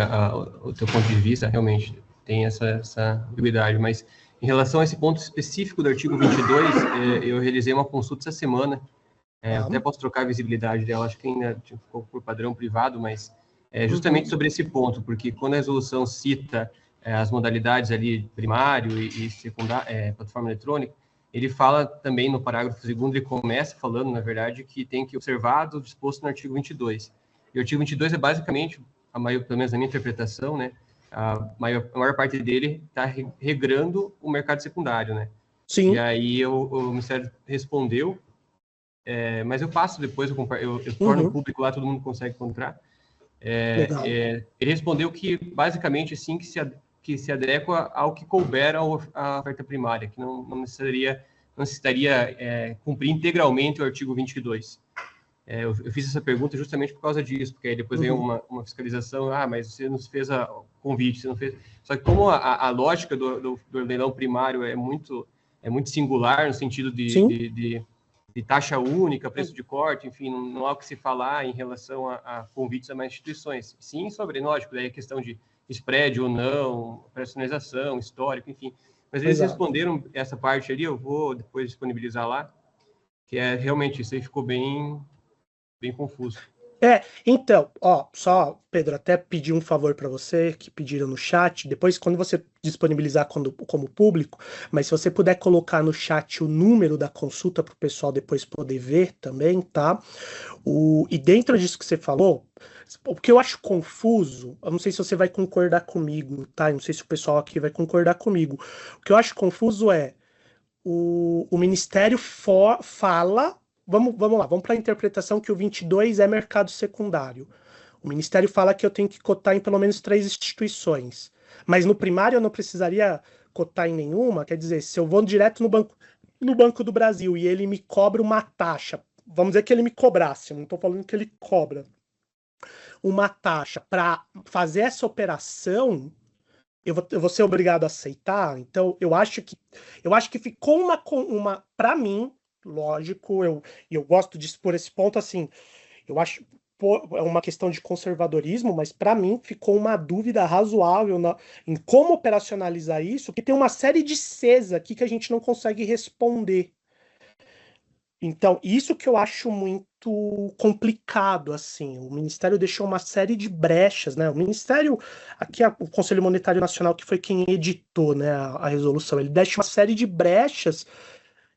o teu ponto de vista, realmente tem essa ambiguidade, mas em relação a esse ponto específico do artigo 22, eu realizei uma consulta essa semana, até posso trocar a visibilidade dela, acho que ainda ficou por padrão privado, mas justamente sobre esse ponto, porque quando a resolução cita as modalidades ali primário e secundário, plataforma eletrônica, ele fala também no parágrafo 2º, ele começa falando, na verdade, que tem que observar o disposto no artigo 22. E o artigo 22 é basicamente, pelo menos na minha interpretação, né, a maior parte dele está regrando o mercado secundário, né? Sim. E aí o Ministério respondeu, mas eu passo depois, eu torno público lá, todo mundo consegue encontrar. Ele respondeu que, basicamente, sim, que se adequa ao que couber à oferta primária, que não necessitaria cumprir integralmente o artigo 22. Eu fiz essa pergunta justamente por causa disso, porque aí depois veio uma fiscalização, mas você não fez o convite, você não fez... Só que como a lógica do leilão primário é muito singular, no sentido de taxa única, preço de corte, enfim, não há o que se falar em relação a convites a mais instituições. Sim, sobre, lógico, daí a questão de spread ou não, personalização, histórico, enfim. Mas eles responderam essa parte ali, eu vou depois disponibilizar lá, que realmente isso aí ficou bem confuso. Então, só, Pedro, até pedir um favor para você, que pediram no chat, depois quando você disponibilizar como público, mas se você puder colocar no chat o número da consulta para o pessoal depois poder ver também, tá? E dentro disso que você falou, o que eu acho confuso, eu não sei se você vai concordar comigo, tá? Eu não sei se o pessoal aqui vai concordar comigo. O que eu acho confuso é o Ministério fala... Vamos lá, vamos para a interpretação que o 22 é mercado secundário. O Ministério fala que eu tenho que cotar em pelo menos 3 instituições. Mas no primário eu não precisaria cotar em nenhuma? Quer dizer, se eu vou direto no Banco do Brasil e ele me cobra uma taxa, vamos dizer que ele me cobrasse, não estou falando que ele cobra, uma taxa para fazer essa operação, eu vou ser obrigado a aceitar. Então, eu acho que ficou uma para mim, lógico, eu gosto de expor esse ponto assim, eu acho é uma questão de conservadorismo, mas para mim ficou uma dúvida razoável em como operacionalizar isso, que tem uma série de Cs aqui que a gente não consegue responder. Então, isso que eu acho muito complicado, assim, o Ministério deixou uma série de brechas, né? O Ministério, aqui o Conselho Monetário Nacional, que foi quem editou, né, a resolução, ele deixa uma série de brechas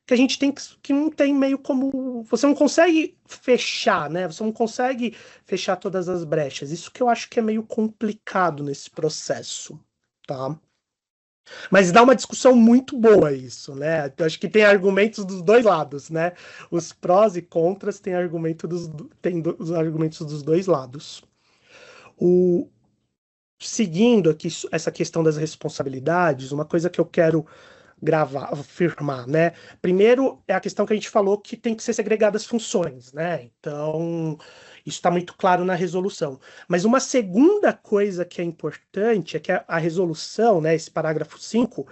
que a gente que não tem meio como... Você não consegue fechar, né? Você não consegue fechar todas as brechas. Isso que eu acho que é meio complicado nesse processo, tá? Mas dá uma discussão muito boa isso, né? Eu acho que tem argumentos dos dois lados, né? Os prós e contras têm os argumentos dos dois lados. Seguindo aqui essa questão das responsabilidades, uma coisa que eu quero afirmar, né? Primeiro é a questão que a gente falou que tem que ser segregadas funções, né? Então, isso está muito claro na resolução. Mas uma segunda coisa que é importante é que a resolução, né, esse parágrafo 5,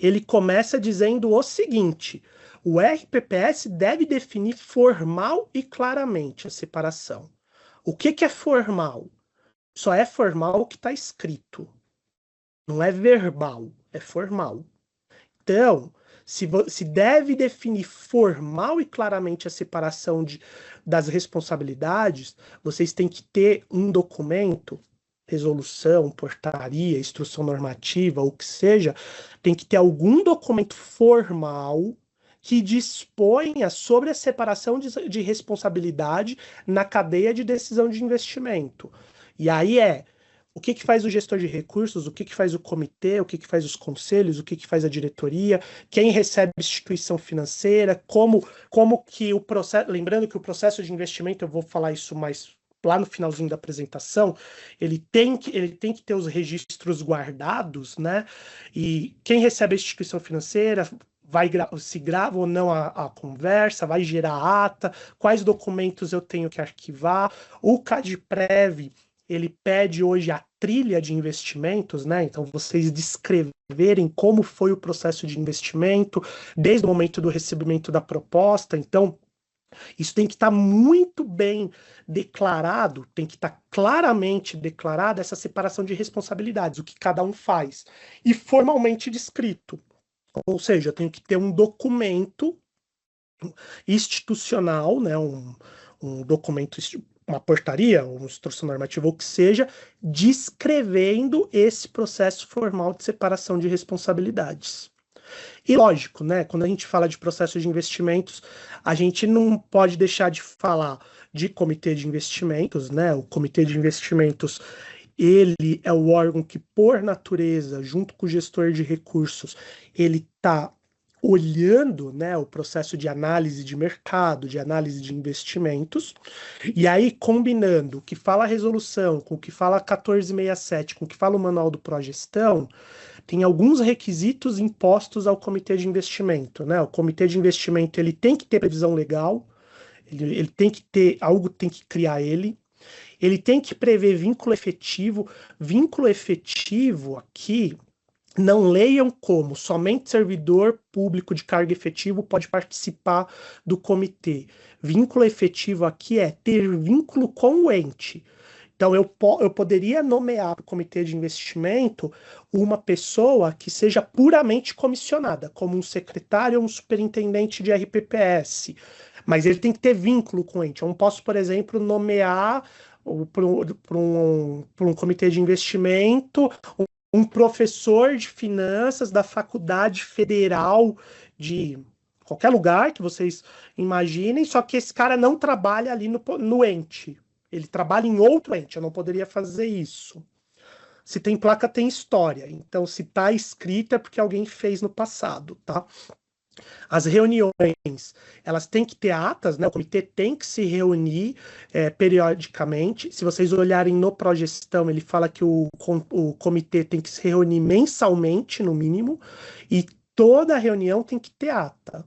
ele começa dizendo o seguinte: o RPPS deve definir formal e claramente a separação. O que é formal? Só é formal o que está escrito. Não é verbal, é formal. Então, se deve definir formal e claramente a separação das responsabilidades, vocês têm que ter um documento, resolução, portaria, instrução normativa, o que seja, tem que ter algum documento formal que disponha sobre a separação de responsabilidade na cadeia de decisão de investimento. E aí o que faz o gestor de recursos, o que faz o comitê, o que faz os conselhos, o que faz a diretoria, quem recebe a instituição financeira, como que o processo... Lembrando que o processo de investimento, eu vou falar isso mais lá no finalzinho da apresentação, ele tem que ter os registros guardados, né? E quem recebe a instituição financeira se grava ou não a conversa, vai gerar ata, quais documentos eu tenho que arquivar, o CADPREV, ele pede hoje a trilha de investimentos, né? Então, vocês descreverem como foi o processo de investimento, desde o momento do recebimento da proposta. Então, isso tem que estar muito bem declarado, tem que estar claramente declarada essa separação de responsabilidades, o que cada um faz, e formalmente descrito. Ou seja, eu tenho que ter um documento institucional, né? Um documento, uma portaria, uma instrução normativa, ou que seja, descrevendo esse processo formal de separação de responsabilidades. E lógico, né, quando a gente fala de processo de investimentos, a gente não pode deixar de falar de comitê de investimentos, né? O comitê de investimentos, ele é o órgão que, por natureza, junto com o gestor de recursos, ele está olhando, né, o processo de análise de mercado, de análise de investimentos, e aí combinando o que fala a resolução, com o que fala a 1467, com o que fala o manual do Progestão, tem alguns requisitos impostos ao comitê de investimento, né? O comitê de investimento, ele tem que ter previsão legal, ele tem que ter, algo tem que criar ele tem que prever vínculo efetivo. Vínculo efetivo aqui, não leiam como somente servidor público de cargo efetivo pode participar do comitê. Vínculo efetivo aqui é ter vínculo com o ente. Então, eu poderia nomear para o comitê de investimento uma pessoa que seja puramente comissionada, como um secretário ou um superintendente de RPPS, mas ele tem que ter vínculo com o ente. Eu não posso, por exemplo, nomear para um comitê de investimento um professor de finanças da Faculdade Federal de qualquer lugar que vocês imaginem, só que esse cara não trabalha ali no ente. Ele trabalha em outro ente, eu não poderia fazer isso. Se tem placa, tem história. Então, se está escrito é porque alguém fez no passado, tá? As reuniões, elas têm que ter atas, né? O comitê tem que se reunir periodicamente. Se vocês olharem no Progestão, ele fala que o comitê tem que se reunir mensalmente, no mínimo, e toda reunião tem que ter ata.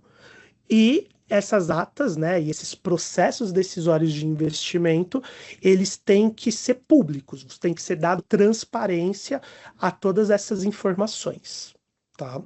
E essas atas, né, e esses processos decisórios de investimento, eles têm que ser públicos, tem que ser dado transparência a todas essas informações, tá?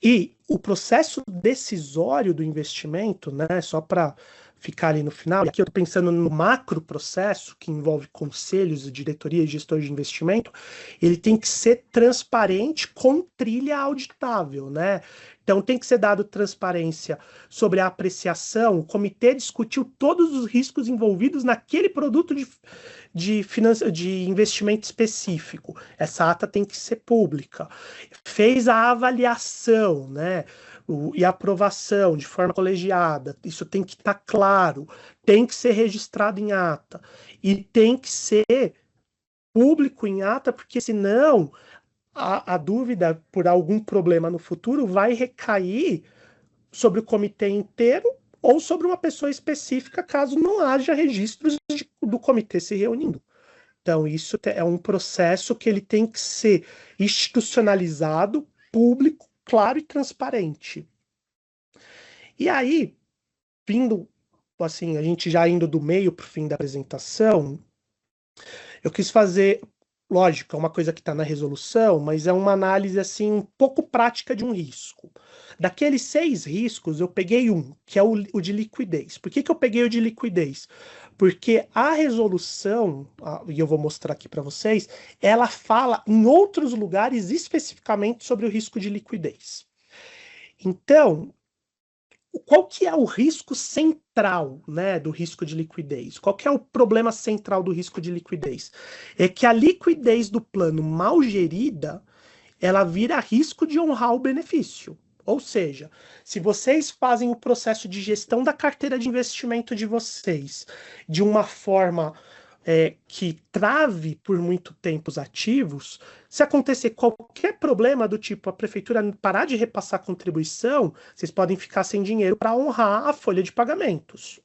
E o processo decisório do investimento, né, só para ficar ali no final, e aqui eu estou pensando no macro processo, que envolve conselhos, diretoria e gestor de investimento, ele tem que ser transparente com trilha auditável, né? Então tem que ser dado transparência sobre a apreciação, o comitê discutiu todos os riscos envolvidos naquele produto de investimento específico. Essa ata tem que ser pública. Fez a avaliação, né? E aprovação de forma colegiada, isso tem que estar claro, tem que ser registrado em ata, e tem que ser público em ata, porque senão a dúvida por algum problema no futuro vai recair sobre o comitê inteiro ou sobre uma pessoa específica, caso não haja registros do comitê se reunindo. Então, isso é um processo que ele tem que ser institucionalizado, público, claro e transparente. E aí, vindo, assim, a gente já indo do meio para o fim da apresentação, eu quis fazer, lógico, é uma coisa que está na resolução, mas é uma análise, assim, um pouco prática de um risco. Daqueles 6 riscos, eu peguei um, que é o de liquidez. Por que eu peguei o de liquidez? Porque a resolução, e eu vou mostrar aqui para vocês, ela fala em outros lugares especificamente sobre o risco de liquidez. Então, qual que é o risco central, né, do risco de liquidez? Qual que é o problema central do risco de liquidez? É que a liquidez do plano mal gerida, ela vira risco de honrar o benefício. Ou seja, se vocês fazem o processo de gestão da carteira de investimento de vocês de uma forma que trave por muito tempo os ativos, se acontecer qualquer problema do tipo a prefeitura parar de repassar contribuição, vocês podem ficar sem dinheiro para honrar a folha de pagamentos.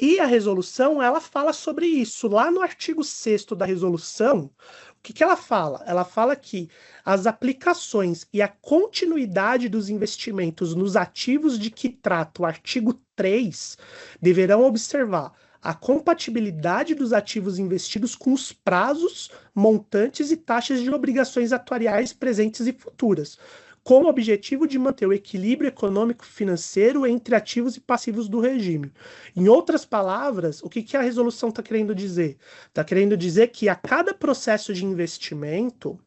E a resolução, ela fala sobre isso. Lá no artigo 6º da resolução, o que ela fala? Ela fala que as aplicações e a continuidade dos investimentos nos ativos de que trata o artigo 3 deverão observar a compatibilidade dos ativos investidos com os prazos, montantes e taxas de obrigações atuariais presentes e futuras, com o objetivo de manter o equilíbrio econômico-financeiro entre ativos e passivos do regime. Em outras palavras, o que a resolução está querendo dizer? Está querendo dizer que a cada processo de investimento,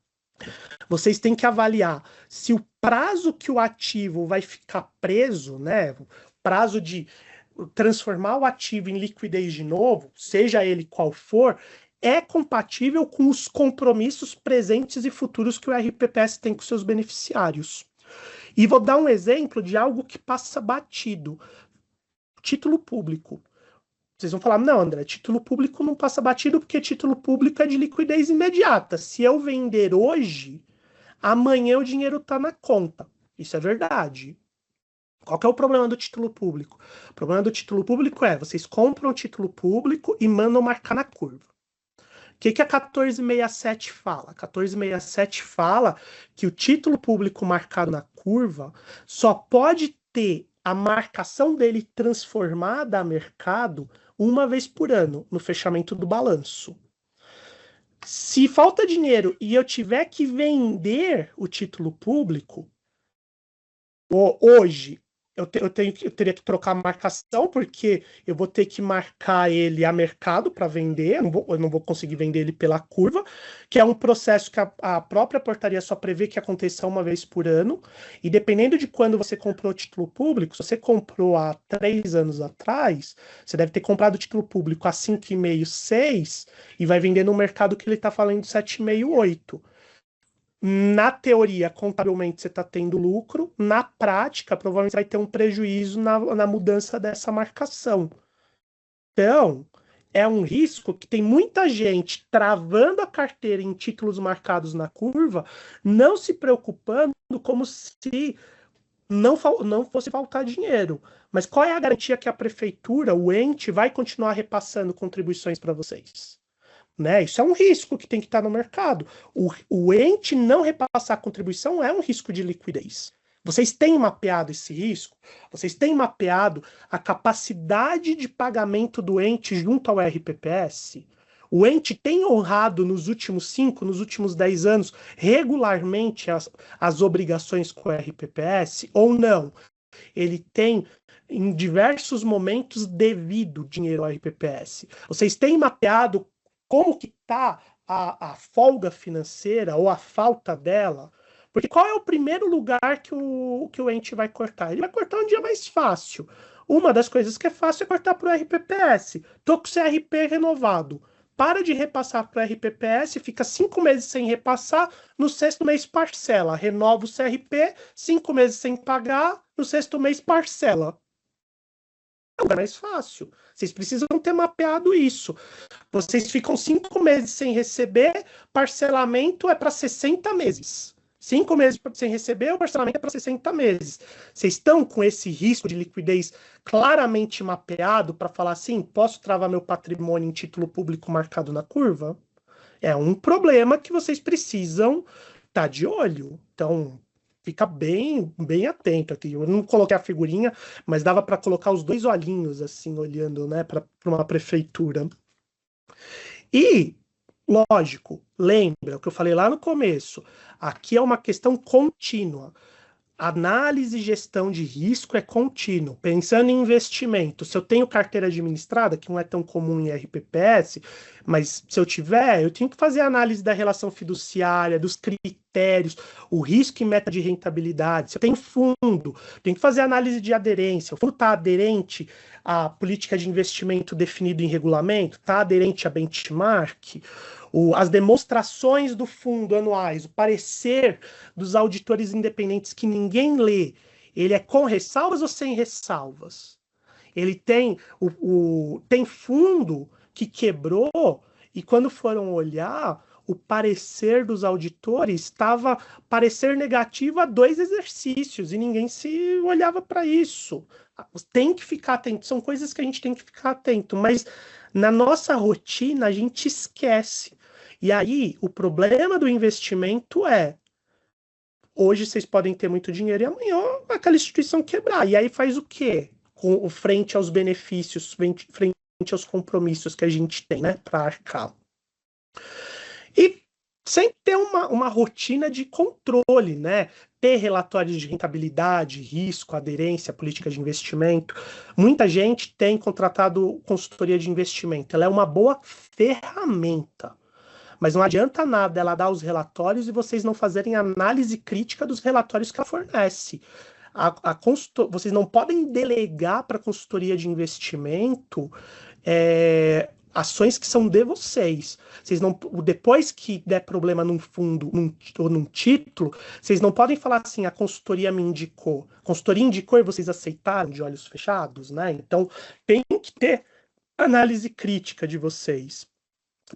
vocês têm que avaliar se o prazo que o ativo vai ficar preso, né, o prazo de transformar o ativo em liquidez de novo, seja ele qual for, é compatível com os compromissos presentes e futuros que o RPPS tem com seus beneficiários. E vou dar um exemplo de algo que passa batido. Título público. Vocês vão falar, não, André, título público não passa batido porque título público é de liquidez imediata. Se eu vender hoje, amanhã o dinheiro está na conta. Isso é verdade. Qual que é o problema do título público? O problema do título público é, vocês compram o título público e mandam marcar na curva. O que a 1467 fala? A 1467 fala que o título público marcado na curva só pode ter a marcação dele transformada a mercado uma vez por ano, no fechamento do balanço. Se falta dinheiro e eu tiver que vender o título público, hoje, eu teria que trocar a marcação, porque eu vou ter que marcar ele a mercado para vender, eu não vou conseguir vender ele pela curva, que é um processo que a própria portaria só prevê que aconteça uma vez por ano, e dependendo de quando você comprou o título público, se você comprou há 3 anos atrás, você deve ter comprado o título público a 5,5, 6, e vai vender no mercado que ele está falando 7,5, 8. Na teoria, contabilmente, você está tendo lucro. Na prática, provavelmente você vai ter um prejuízo na mudança dessa marcação. Então, é um risco que tem muita gente travando a carteira em títulos marcados na curva, não se preocupando como se não fosse faltar dinheiro. Mas qual é a garantia que a prefeitura, o ente, vai continuar repassando contribuições para vocês? Né? Isso é um risco que tem que estar no mercado. O ente não repassar a contribuição é um risco de liquidez. Vocês têm mapeado esse risco? Vocês têm mapeado a capacidade de pagamento do ente junto ao RPPS? O ente tem honrado nos últimos 5, nos últimos 10 anos, regularmente as obrigações com o RPPS ou não? Ele tem, em diversos momentos, devido dinheiro ao RPPS. Vocês têm mapeado como que está a folga financeira ou a falta dela? Porque qual é o primeiro lugar que o ente vai cortar? Ele vai cortar um dia mais fácil. Uma das coisas que é fácil é cortar para o RPPS. Estou com o CRP renovado. Para de repassar para o RPPS, fica 5 meses sem repassar, no 6º mês parcela. Renova o CRP, 5 meses sem pagar, no 6º mês parcela. É mais fácil. Vocês precisam ter mapeado isso. Vocês ficam 5 meses sem receber, parcelamento é para 60 meses. 5 meses sem receber, o parcelamento é para 60 meses. Vocês estão com esse risco de liquidez claramente mapeado para falar assim, posso travar meu patrimônio em título público marcado na curva? É um problema que vocês precisam estar de olho. Então, fica bem atento aqui. Eu não coloquei a figurinha, mas dava para colocar os 2 olhinhos assim, olhando, né, para uma prefeitura. E, lógico, lembra o que eu falei lá no começo, aqui é uma questão contínua. Análise e gestão de risco é contínuo. Pensando em investimento, se eu tenho carteira administrada, que não é tão comum em RPPS, mas se eu tiver, eu tenho que fazer análise da relação fiduciária, dos critérios, o risco e meta de rentabilidade. Se eu tenho fundo, tenho que fazer análise de aderência. O fundo está aderente à política de investimento definida em regulamento? Está aderente a benchmark? As demonstrações do fundo anuais, o parecer dos auditores independentes que ninguém lê, ele é com ressalvas ou sem ressalvas? Ele tem tem fundo que quebrou e quando foram olhar, o parecer dos auditores estava parecer negativo a 2 exercícios e ninguém se olhava para isso. Tem que ficar atento, são coisas que a gente tem que ficar atento, mas na nossa rotina a gente esquece. E aí, o problema do investimento é, hoje vocês podem ter muito dinheiro e amanhã aquela instituição quebrar. E aí faz o quê? Frente aos benefícios, frente aos compromissos que a gente tem, né, para arcar. E sempre ter uma rotina de controle, né? Ter relatórios de rentabilidade, risco, aderência, política de investimento. Muita gente tem contratado consultoria de investimento. Ela é uma boa ferramenta. Mas não adianta nada ela dar os relatórios e vocês não fazerem análise crítica dos relatórios que ela fornece. Vocês não podem delegar para a consultoria de investimento ações que são de vocês. Vocês não, depois que der problema num fundo ou num título, vocês não podem falar assim, a consultoria me indicou. A consultoria indicou e vocês aceitaram de olhos fechados, né? Então, tem que ter análise crítica de vocês.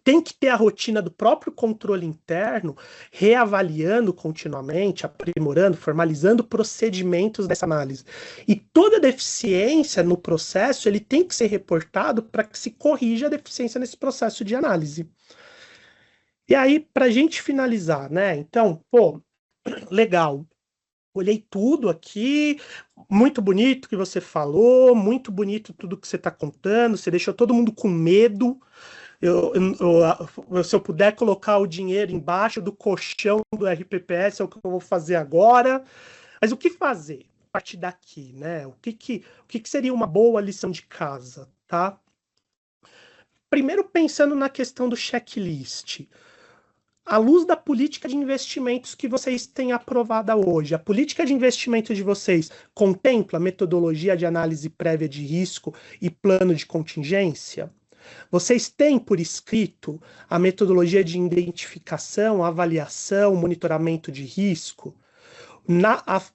Tem que ter a rotina do próprio controle interno, reavaliando continuamente, aprimorando, formalizando procedimentos dessa análise. E toda deficiência no processo, ele tem que ser reportado para que se corrija a deficiência nesse processo de análise. E aí, para a gente finalizar, né? Então, pô, legal. Olhei tudo aqui, muito bonito que você falou, muito bonito tudo que você está contando, você deixou todo mundo com medo. Se eu puder colocar o dinheiro embaixo do colchão do RPPS, é o que eu vou fazer agora. Mas o que fazer a partir daqui, né? O que seria uma boa lição de casa, tá? Primeiro, pensando na questão do checklist. À luz da política de investimentos que vocês têm aprovada hoje, a política de investimento de vocês contempla metodologia de análise prévia de risco e plano de contingência? Vocês têm por escrito a metodologia de identificação, avaliação, monitoramento de risco?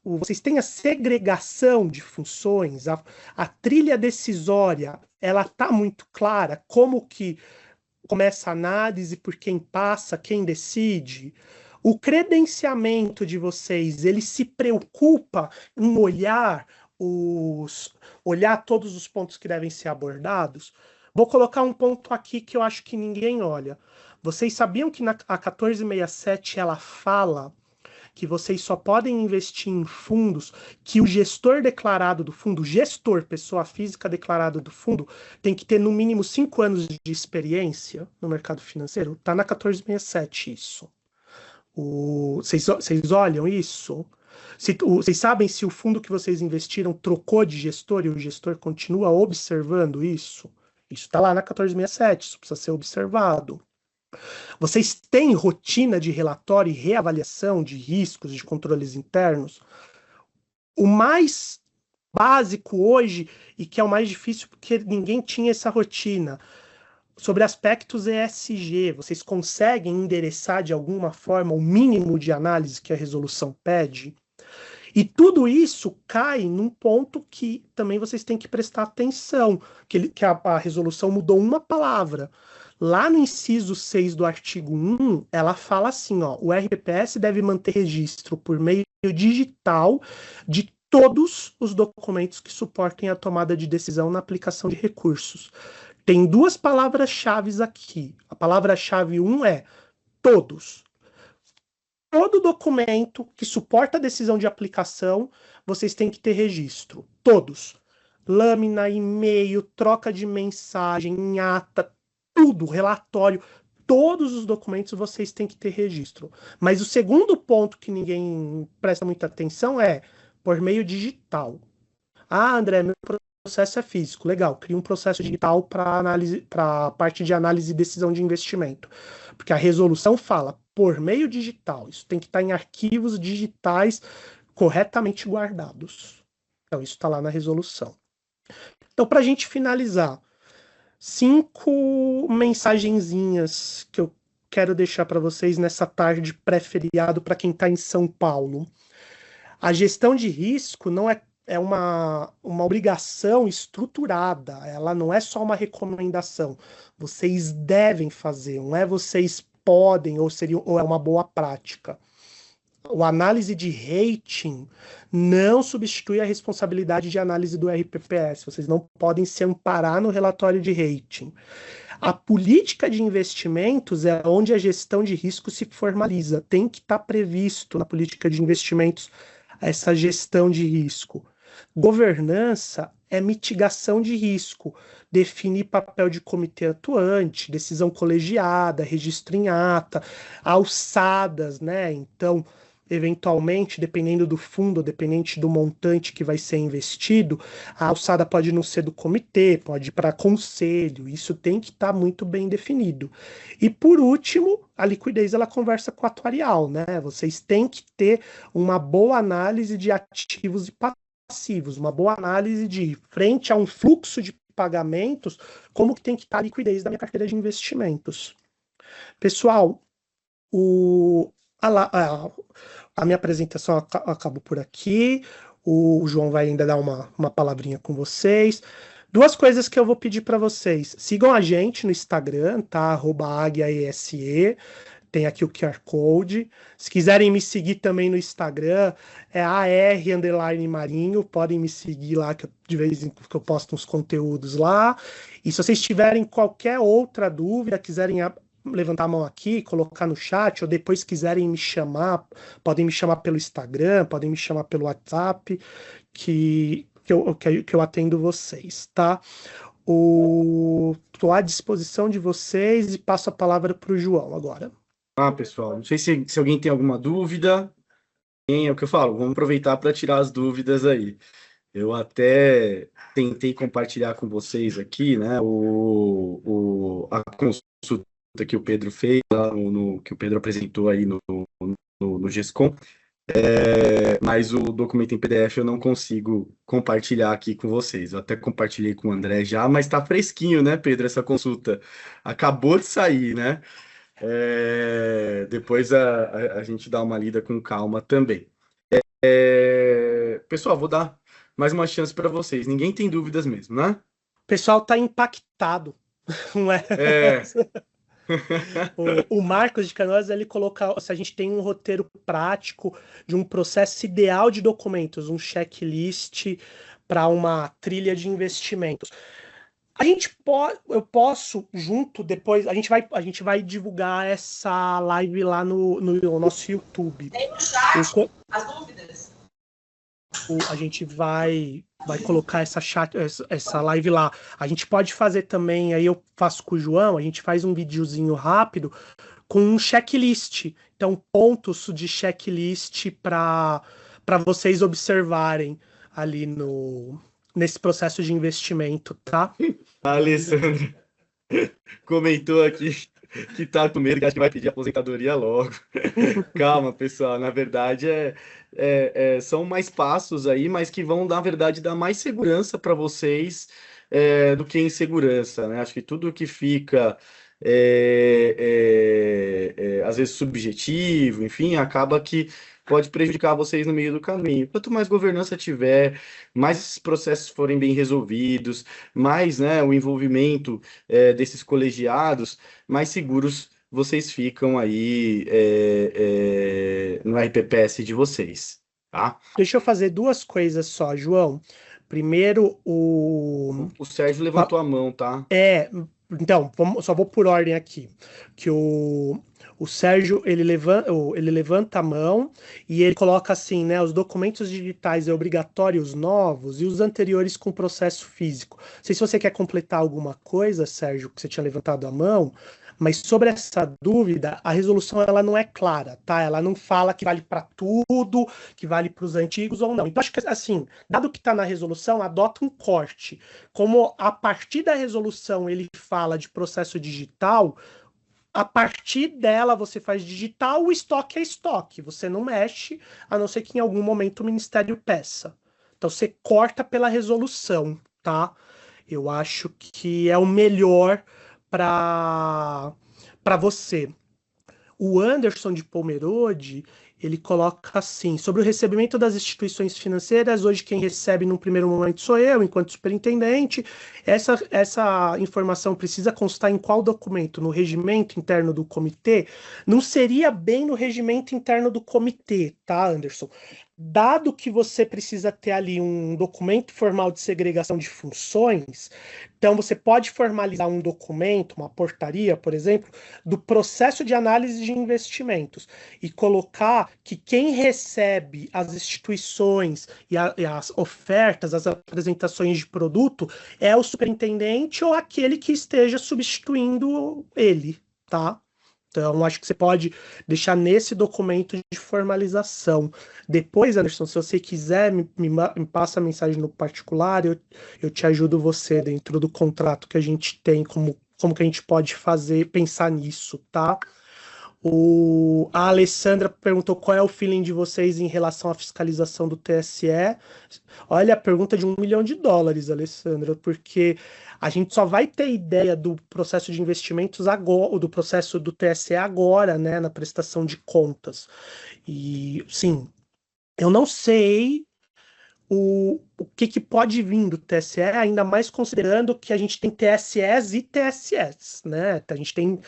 Vocês têm a segregação de funções, a trilha decisória, ela está muito clara, como que começa a análise, por quem passa, quem decide. O credenciamento de vocês, ele se preocupa em olhar todos os pontos que devem ser abordados? Vou colocar um ponto aqui que eu acho que ninguém olha. Vocês sabiam que a 1467 ela fala que vocês só podem investir em fundos que o gestor declarado do fundo, gestor, pessoa física declarada do fundo, tem que ter no mínimo 5 anos de experiência no mercado financeiro? Está na 1467 isso. Vocês olham isso? Vocês sabem se o fundo que vocês investiram trocou de gestor e o gestor continua observando isso? Isso está lá na 1467, isso precisa ser observado. Vocês têm rotina de relatório e reavaliação de riscos, de controles internos? O mais básico hoje, e que é o mais difícil porque ninguém tinha essa rotina, sobre aspectos ESG, vocês conseguem endereçar de alguma forma o mínimo de análise que a resolução pede? E tudo isso cai num ponto que também vocês têm que prestar atenção, que a resolução mudou uma palavra. Lá no inciso 6 do artigo 1, ela fala assim, ó, o RPPS deve manter registro por meio digital de todos os documentos que suportem a tomada de decisão na aplicação de recursos. Tem 2 palavras-chave aqui. A palavra-chave 1 é todos. Todo documento que suporta a decisão de aplicação, vocês têm que ter registro. Todos. Lâmina, e-mail, troca de mensagem, ata, tudo, relatório, todos os documentos vocês têm que ter registro. Mas o segundo ponto que ninguém presta muita atenção é por meio digital. Ah, André, meu processo é físico. Legal, cria um processo digital para a parte de análise e decisão de investimento. Porque a resolução fala por meio digital. Isso tem que estar em arquivos digitais corretamente guardados. Então, isso está lá na resolução. Então, para a gente finalizar, 5 mensagenzinhas que eu quero deixar para vocês nessa tarde pré-feriado para quem está em São Paulo. A gestão de risco não é uma obrigação estruturada, ela não é só uma recomendação. Vocês devem fazer, não é vocês podem ou é uma boa prática. A análise de rating não substitui a responsabilidade de análise do RPPS. Vocês não podem se amparar no relatório de rating. A política de investimentos é onde a gestão de risco se formaliza. Tem que estar previsto na política de investimentos essa gestão de risco. Governança é mitigação de risco, definir papel de comitê atuante, decisão colegiada, registro em ata, alçadas, né? Então, eventualmente, dependendo do fundo, dependente do montante que vai ser investido, a alçada pode não ser do comitê, pode ir para conselho, isso tem que estar muito bem definido. E por último, a liquidez ela conversa com a atuarial, né? Vocês têm que ter uma boa análise de ativos e passivos, uma boa análise de frente a um fluxo de pagamentos, como que tem que estar a liquidez da minha carteira de investimentos. Pessoal, a minha apresentação acabou por aqui. O João vai ainda dar uma palavrinha com vocês. Duas coisas que eu vou pedir para vocês. Sigam a gente no Instagram, tá? @aguiaese. Tem aqui o QR Code. Se quiserem me seguir também no Instagram, é AR_Marinho. Podem me seguir lá, que de vez em quando eu posto uns conteúdos lá. E se vocês tiverem qualquer outra dúvida, quiserem levantar a mão aqui, colocar no chat, ou depois quiserem me chamar, podem me chamar pelo Instagram, podem me chamar pelo WhatsApp, que eu atendo vocês, tá? Estou à disposição de vocês e passo a palavra para o João agora. Pessoal, não sei se alguém tem alguma dúvida. É o que eu falo, vamos aproveitar para tirar as dúvidas aí. Eu até tentei compartilhar com vocês aqui, né, a consulta que o Pedro fez, que o Pedro apresentou aí no GESCOM, mas o documento em PDF eu não consigo compartilhar aqui com vocês. Eu até compartilhei com o André já, mas está fresquinho, né, Pedro, essa consulta? Acabou de sair, né? Depois a gente dá uma lida com calma também. Pessoal, vou dar mais uma chance para vocês. Ninguém tem dúvidas mesmo, né? O pessoal está impactado, não é? O Marcos de Canoas, ele coloca, se a gente tem um roteiro prático de um processo ideal de documentos, um checklist para uma trilha de investimentos. Eu posso, junto, depois, a gente vai divulgar essa live lá no nosso YouTube. Tem no chat as dúvidas. A gente vai colocar essa live lá. A gente pode fazer também, aí eu faço com o João, a gente faz um videozinho rápido com um checklist. Então, pontos de checklist para vocês observarem ali nesse processo de investimento, tá? A Alessandra comentou aqui que tá com medo, que acho que vai pedir aposentadoria logo. Calma, pessoal, na verdade são mais passos aí, mas que vão, na verdade, dar mais segurança para vocês do que insegurança, né? Acho que tudo que fica às vezes subjetivo, enfim, acaba que pode prejudicar vocês no meio do caminho. Quanto mais governança tiver, mais esses processos forem bem resolvidos, mais, né, o envolvimento desses colegiados, mais seguros vocês ficam aí no RPPS de vocês, tá? Deixa eu fazer duas coisas só, João. Primeiro, O Sérgio levantou a mão, tá? Então, só vou por ordem aqui. Que o Sérgio, ele levanta a mão e ele coloca assim, né? Os documentos digitais é obrigatório os novos e os anteriores com processo físico. Não sei se você quer completar alguma coisa, Sérgio, que você tinha levantado a mão, mas sobre essa dúvida, a resolução ela não é clara, tá? Ela não fala que vale para tudo, que vale para os antigos ou não. Então, acho que, assim, dado que está na resolução, adota um corte. Como a partir da resolução ele fala de processo digital, a partir dela você faz digital, o estoque é estoque. Você não mexe, a não ser que em algum momento o Ministério peça. Então, você corta pela resolução, tá? Eu acho que é o melhor para você. O Anderson de Pomerode, ele coloca assim, sobre o recebimento das instituições financeiras, hoje quem recebe num primeiro momento sou eu, enquanto superintendente. Essa informação precisa constar em qual documento? No regimento interno do comitê? Não seria bem no regimento interno do comitê, tá, Anderson? Dado que você precisa ter ali um documento formal de segregação de funções, então você pode formalizar um documento, uma portaria, por exemplo, do processo de análise de investimentos e colocar que quem recebe as instituições e as ofertas, as apresentações de produto é o superintendente ou aquele que esteja substituindo ele, tá? Então, acho que você pode deixar nesse documento de formalização. Depois, Anderson, se você quiser, me passa a mensagem no particular, eu te ajudo você dentro do contrato que a gente tem, como que a gente pode pensar nisso, tá? A Alessandra perguntou qual é o feeling de vocês em relação à fiscalização do TSE. Olha, a pergunta de $1 milhão, Alessandra, porque a gente só vai ter ideia do processo de investimentos agora, do processo do TSE agora, né, na prestação de contas. E, sim, eu não sei o que pode vir do TSE, ainda mais considerando que a gente tem TSEs e TSEs, né? A gente tem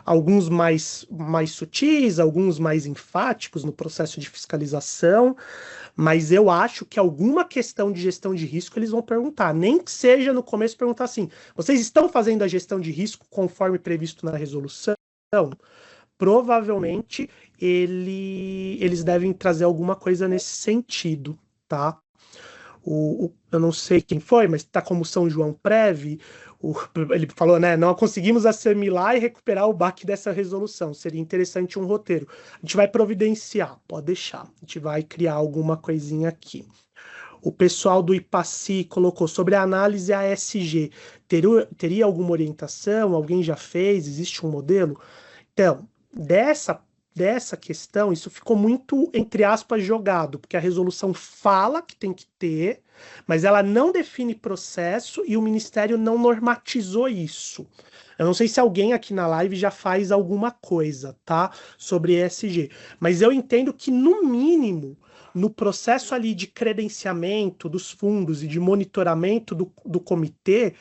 alguns mais sutis, alguns mais enfáticos no processo de fiscalização, mas eu acho que alguma questão de gestão de risco eles vão perguntar, nem que seja no começo perguntar assim, vocês estão fazendo a gestão de risco conforme previsto na resolução? Provavelmente eles devem trazer alguma coisa nesse sentido, tá? Eu não sei quem foi, mas está como São João Prev, ele falou, né, não conseguimos assimilar e recuperar o baque dessa resolução, seria interessante um roteiro. A gente vai providenciar, pode deixar, a gente vai criar alguma coisinha aqui. O pessoal do IPACI colocou sobre a análise ASG, teria alguma orientação? Alguém já fez? Existe um modelo? Então, dessa questão, isso ficou muito, entre aspas, jogado, porque a resolução fala que tem que ter, mas ela não define processo e o Ministério não normatizou isso. Eu não sei se alguém aqui na live já faz alguma coisa, tá? Sobre ESG, mas eu entendo que, no mínimo, no processo ali de credenciamento dos fundos e de monitoramento do comitê,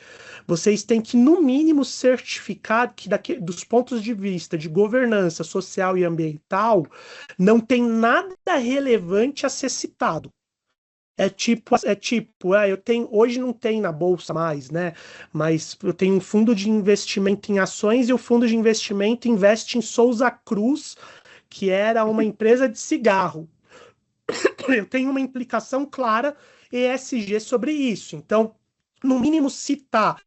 vocês têm que, no mínimo, certificar que dos pontos de vista de governança social e ambiental não tem nada relevante a ser citado. Eu tenho, hoje não tem na bolsa mais, né? Mas eu tenho um fundo de investimento em ações e o fundo de investimento investe em Souza Cruz, que era uma empresa de cigarro. Eu tenho uma implicação clara ESG sobre isso. Então, no mínimo, citar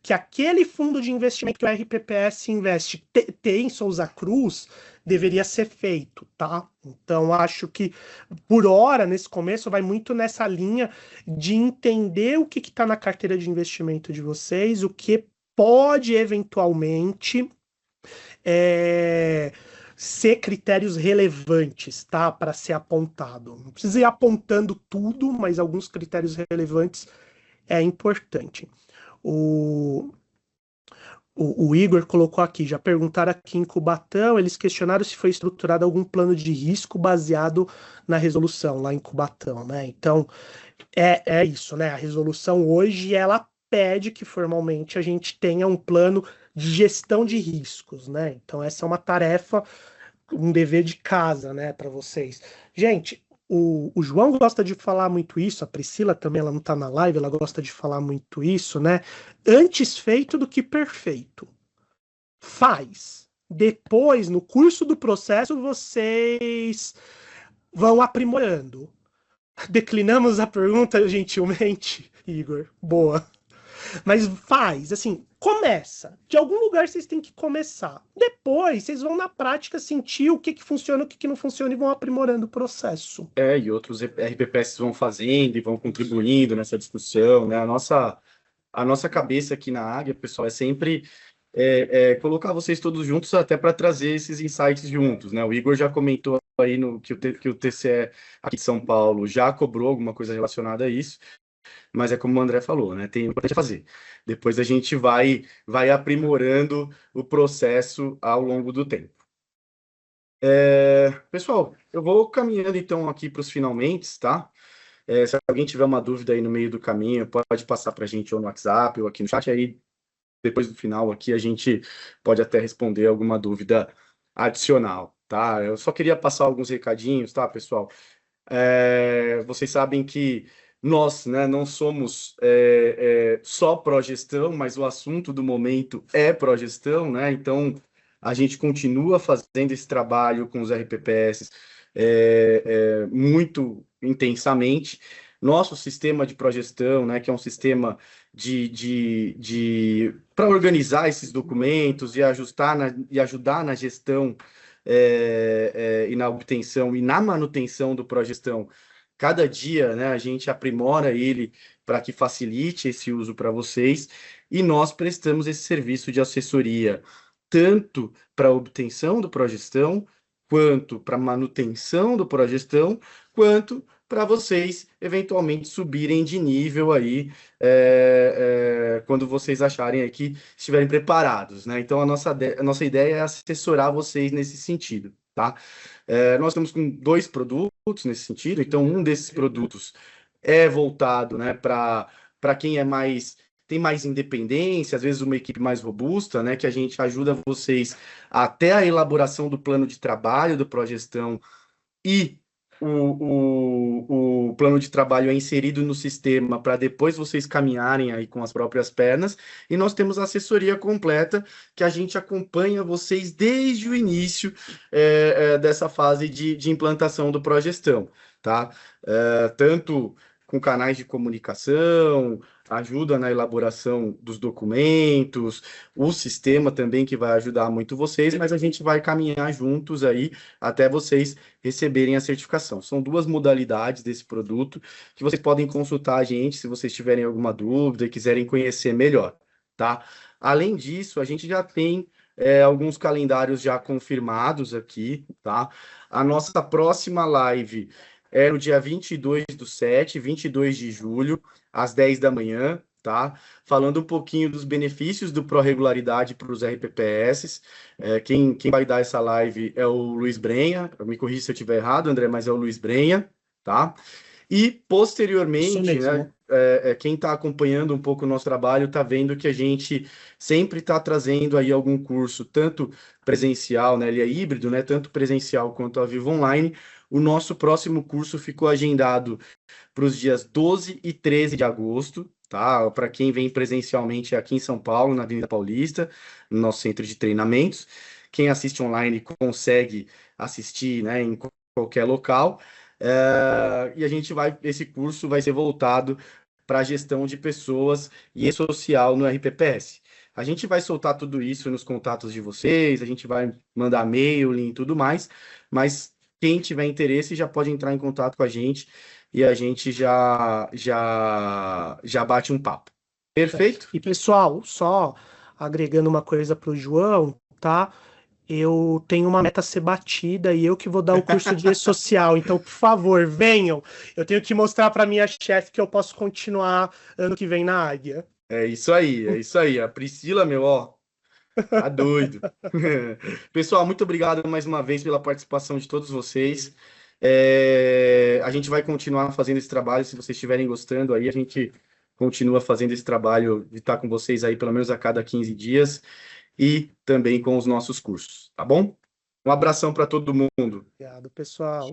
que aquele fundo de investimento que o RPPS investe tem em Souza Cruz deveria ser feito, tá? Então, acho que, por hora, nesse começo, vai muito nessa linha de entender o que está na carteira de investimento de vocês, o que pode, eventualmente, ser critérios relevantes, tá? Para ser apontado. Não precisa ir apontando tudo, mas alguns critérios relevantes é importante. O Igor colocou aqui, já perguntaram aqui em Cubatão, eles questionaram se foi estruturado algum plano de risco baseado na resolução lá em Cubatão, né? Então, é isso, né? A resolução hoje, ela pede que formalmente a gente tenha um plano de gestão de riscos, né? Então, essa é uma tarefa, um dever de casa, né, para vocês. Gente, o João gosta de falar muito isso, a Priscila também, ela não está na live, ela gosta de falar muito isso, né? Antes feito do que perfeito. Faz. Depois, no curso do processo, vocês vão aprimorando. Declinamos a pergunta gentilmente, Igor. Boa. Mas faz, assim, começa. De algum lugar vocês têm que começar. Depois, vocês vão na prática sentir o que funciona, o que não funciona e vão aprimorando o processo. E outros RPPS vão fazendo e vão contribuindo nessa discussão, né? A nossa cabeça aqui na Águia, pessoal, é sempre colocar vocês todos juntos até para trazer esses insights juntos, né? O Igor já comentou aí que o TCE aqui de São Paulo já cobrou alguma coisa relacionada a isso, mas é como o André falou, né? Tem importante fazer. Depois a gente vai aprimorando o processo ao longo do tempo. Pessoal, eu vou caminhando então aqui para os finalmente, tá? Se alguém tiver uma dúvida aí no meio do caminho, pode passar para a gente ou no WhatsApp ou aqui no chat, aí depois do final aqui a gente pode até responder alguma dúvida adicional, tá? Eu só queria passar alguns recadinhos, tá, pessoal? Vocês sabem que nós, né, não somos só pró-gestão, mas o assunto do momento é pró-gestão, né? Então, a gente continua fazendo esse trabalho com os RPPS muito intensamente. Nosso sistema de pró-gestão, né, que é um sistema para organizar esses documentos e ajudar na gestão e na obtenção e na manutenção do pró-gestão. Cada dia, né, a gente aprimora ele para que facilite esse uso para vocês, e nós prestamos esse serviço de assessoria tanto para a obtenção do Progestão, quanto para manutenção do Progestão, quanto para vocês eventualmente subirem de nível aí quando vocês acharem aí que estiverem preparados, né? Então a nossa ideia é assessorar vocês nesse sentido, tá? Nós estamos com 2 produtos nesse sentido, então um desses produtos é voltado, né, para quem tem mais independência, às vezes uma equipe mais robusta, né, que a gente ajuda vocês até a elaboração do plano de trabalho do Progestão, e o plano de trabalho é inserido no sistema para depois vocês caminharem aí com as próprias pernas. E nós temos a assessoria completa, que a gente acompanha vocês desde o início dessa fase de implantação do Progestão, tá? Tanto com canais de comunicação, ajuda na elaboração dos documentos, o sistema também que vai ajudar muito vocês, mas a gente vai caminhar juntos aí até vocês receberem a certificação. São 2 modalidades desse produto que vocês podem consultar a gente se vocês tiverem alguma dúvida e quiserem conhecer melhor, tá? Além disso, a gente já tem alguns calendários já confirmados aqui, tá? A nossa próxima live é no dia 22/7, 22 de julho, às 10 da manhã, tá? Falando um pouquinho dos benefícios do Pró-Regularidade para os RPPS. Quem vai dar essa live é o Luiz Brenha. Me corrija se eu estiver errado, André, mas é o Luiz Brenha, tá? E, posteriormente, né, quem está acompanhando um pouco o nosso trabalho está vendo que a gente sempre está trazendo aí algum curso, tanto presencial, né, ele é híbrido, né, tanto presencial quanto ao vivo online. O nosso próximo curso ficou agendado para os dias 12 e 13 de agosto, tá? Para quem vem presencialmente aqui em São Paulo, na Avenida Paulista, no nosso centro de treinamentos. Quem assiste online consegue assistir, né, em qualquer local. E esse curso vai ser voltado para a gestão de pessoas e social no RPPS. A gente vai soltar tudo isso nos contatos de vocês, a gente vai mandar e-mail e tudo mais, mas quem tiver interesse já pode entrar em contato com a gente e a gente já bate um papo. Perfeito? E pessoal, só agregando uma coisa para o João, tá? Eu tenho uma meta a ser batida e eu que vou dar o curso de social. Então, por favor, venham. Eu tenho que mostrar para minha chefe que eu posso continuar ano que vem na Águia. É isso aí. A Priscila, tá doido. Pessoal, muito obrigado mais uma vez pela participação de todos vocês. A gente vai continuar fazendo esse trabalho. Se vocês estiverem gostando aí, a gente continua fazendo esse trabalho de estar com vocês aí pelo menos a cada 15 dias e também com os nossos cursos, tá bom? Um abração para todo mundo. Obrigado, pessoal.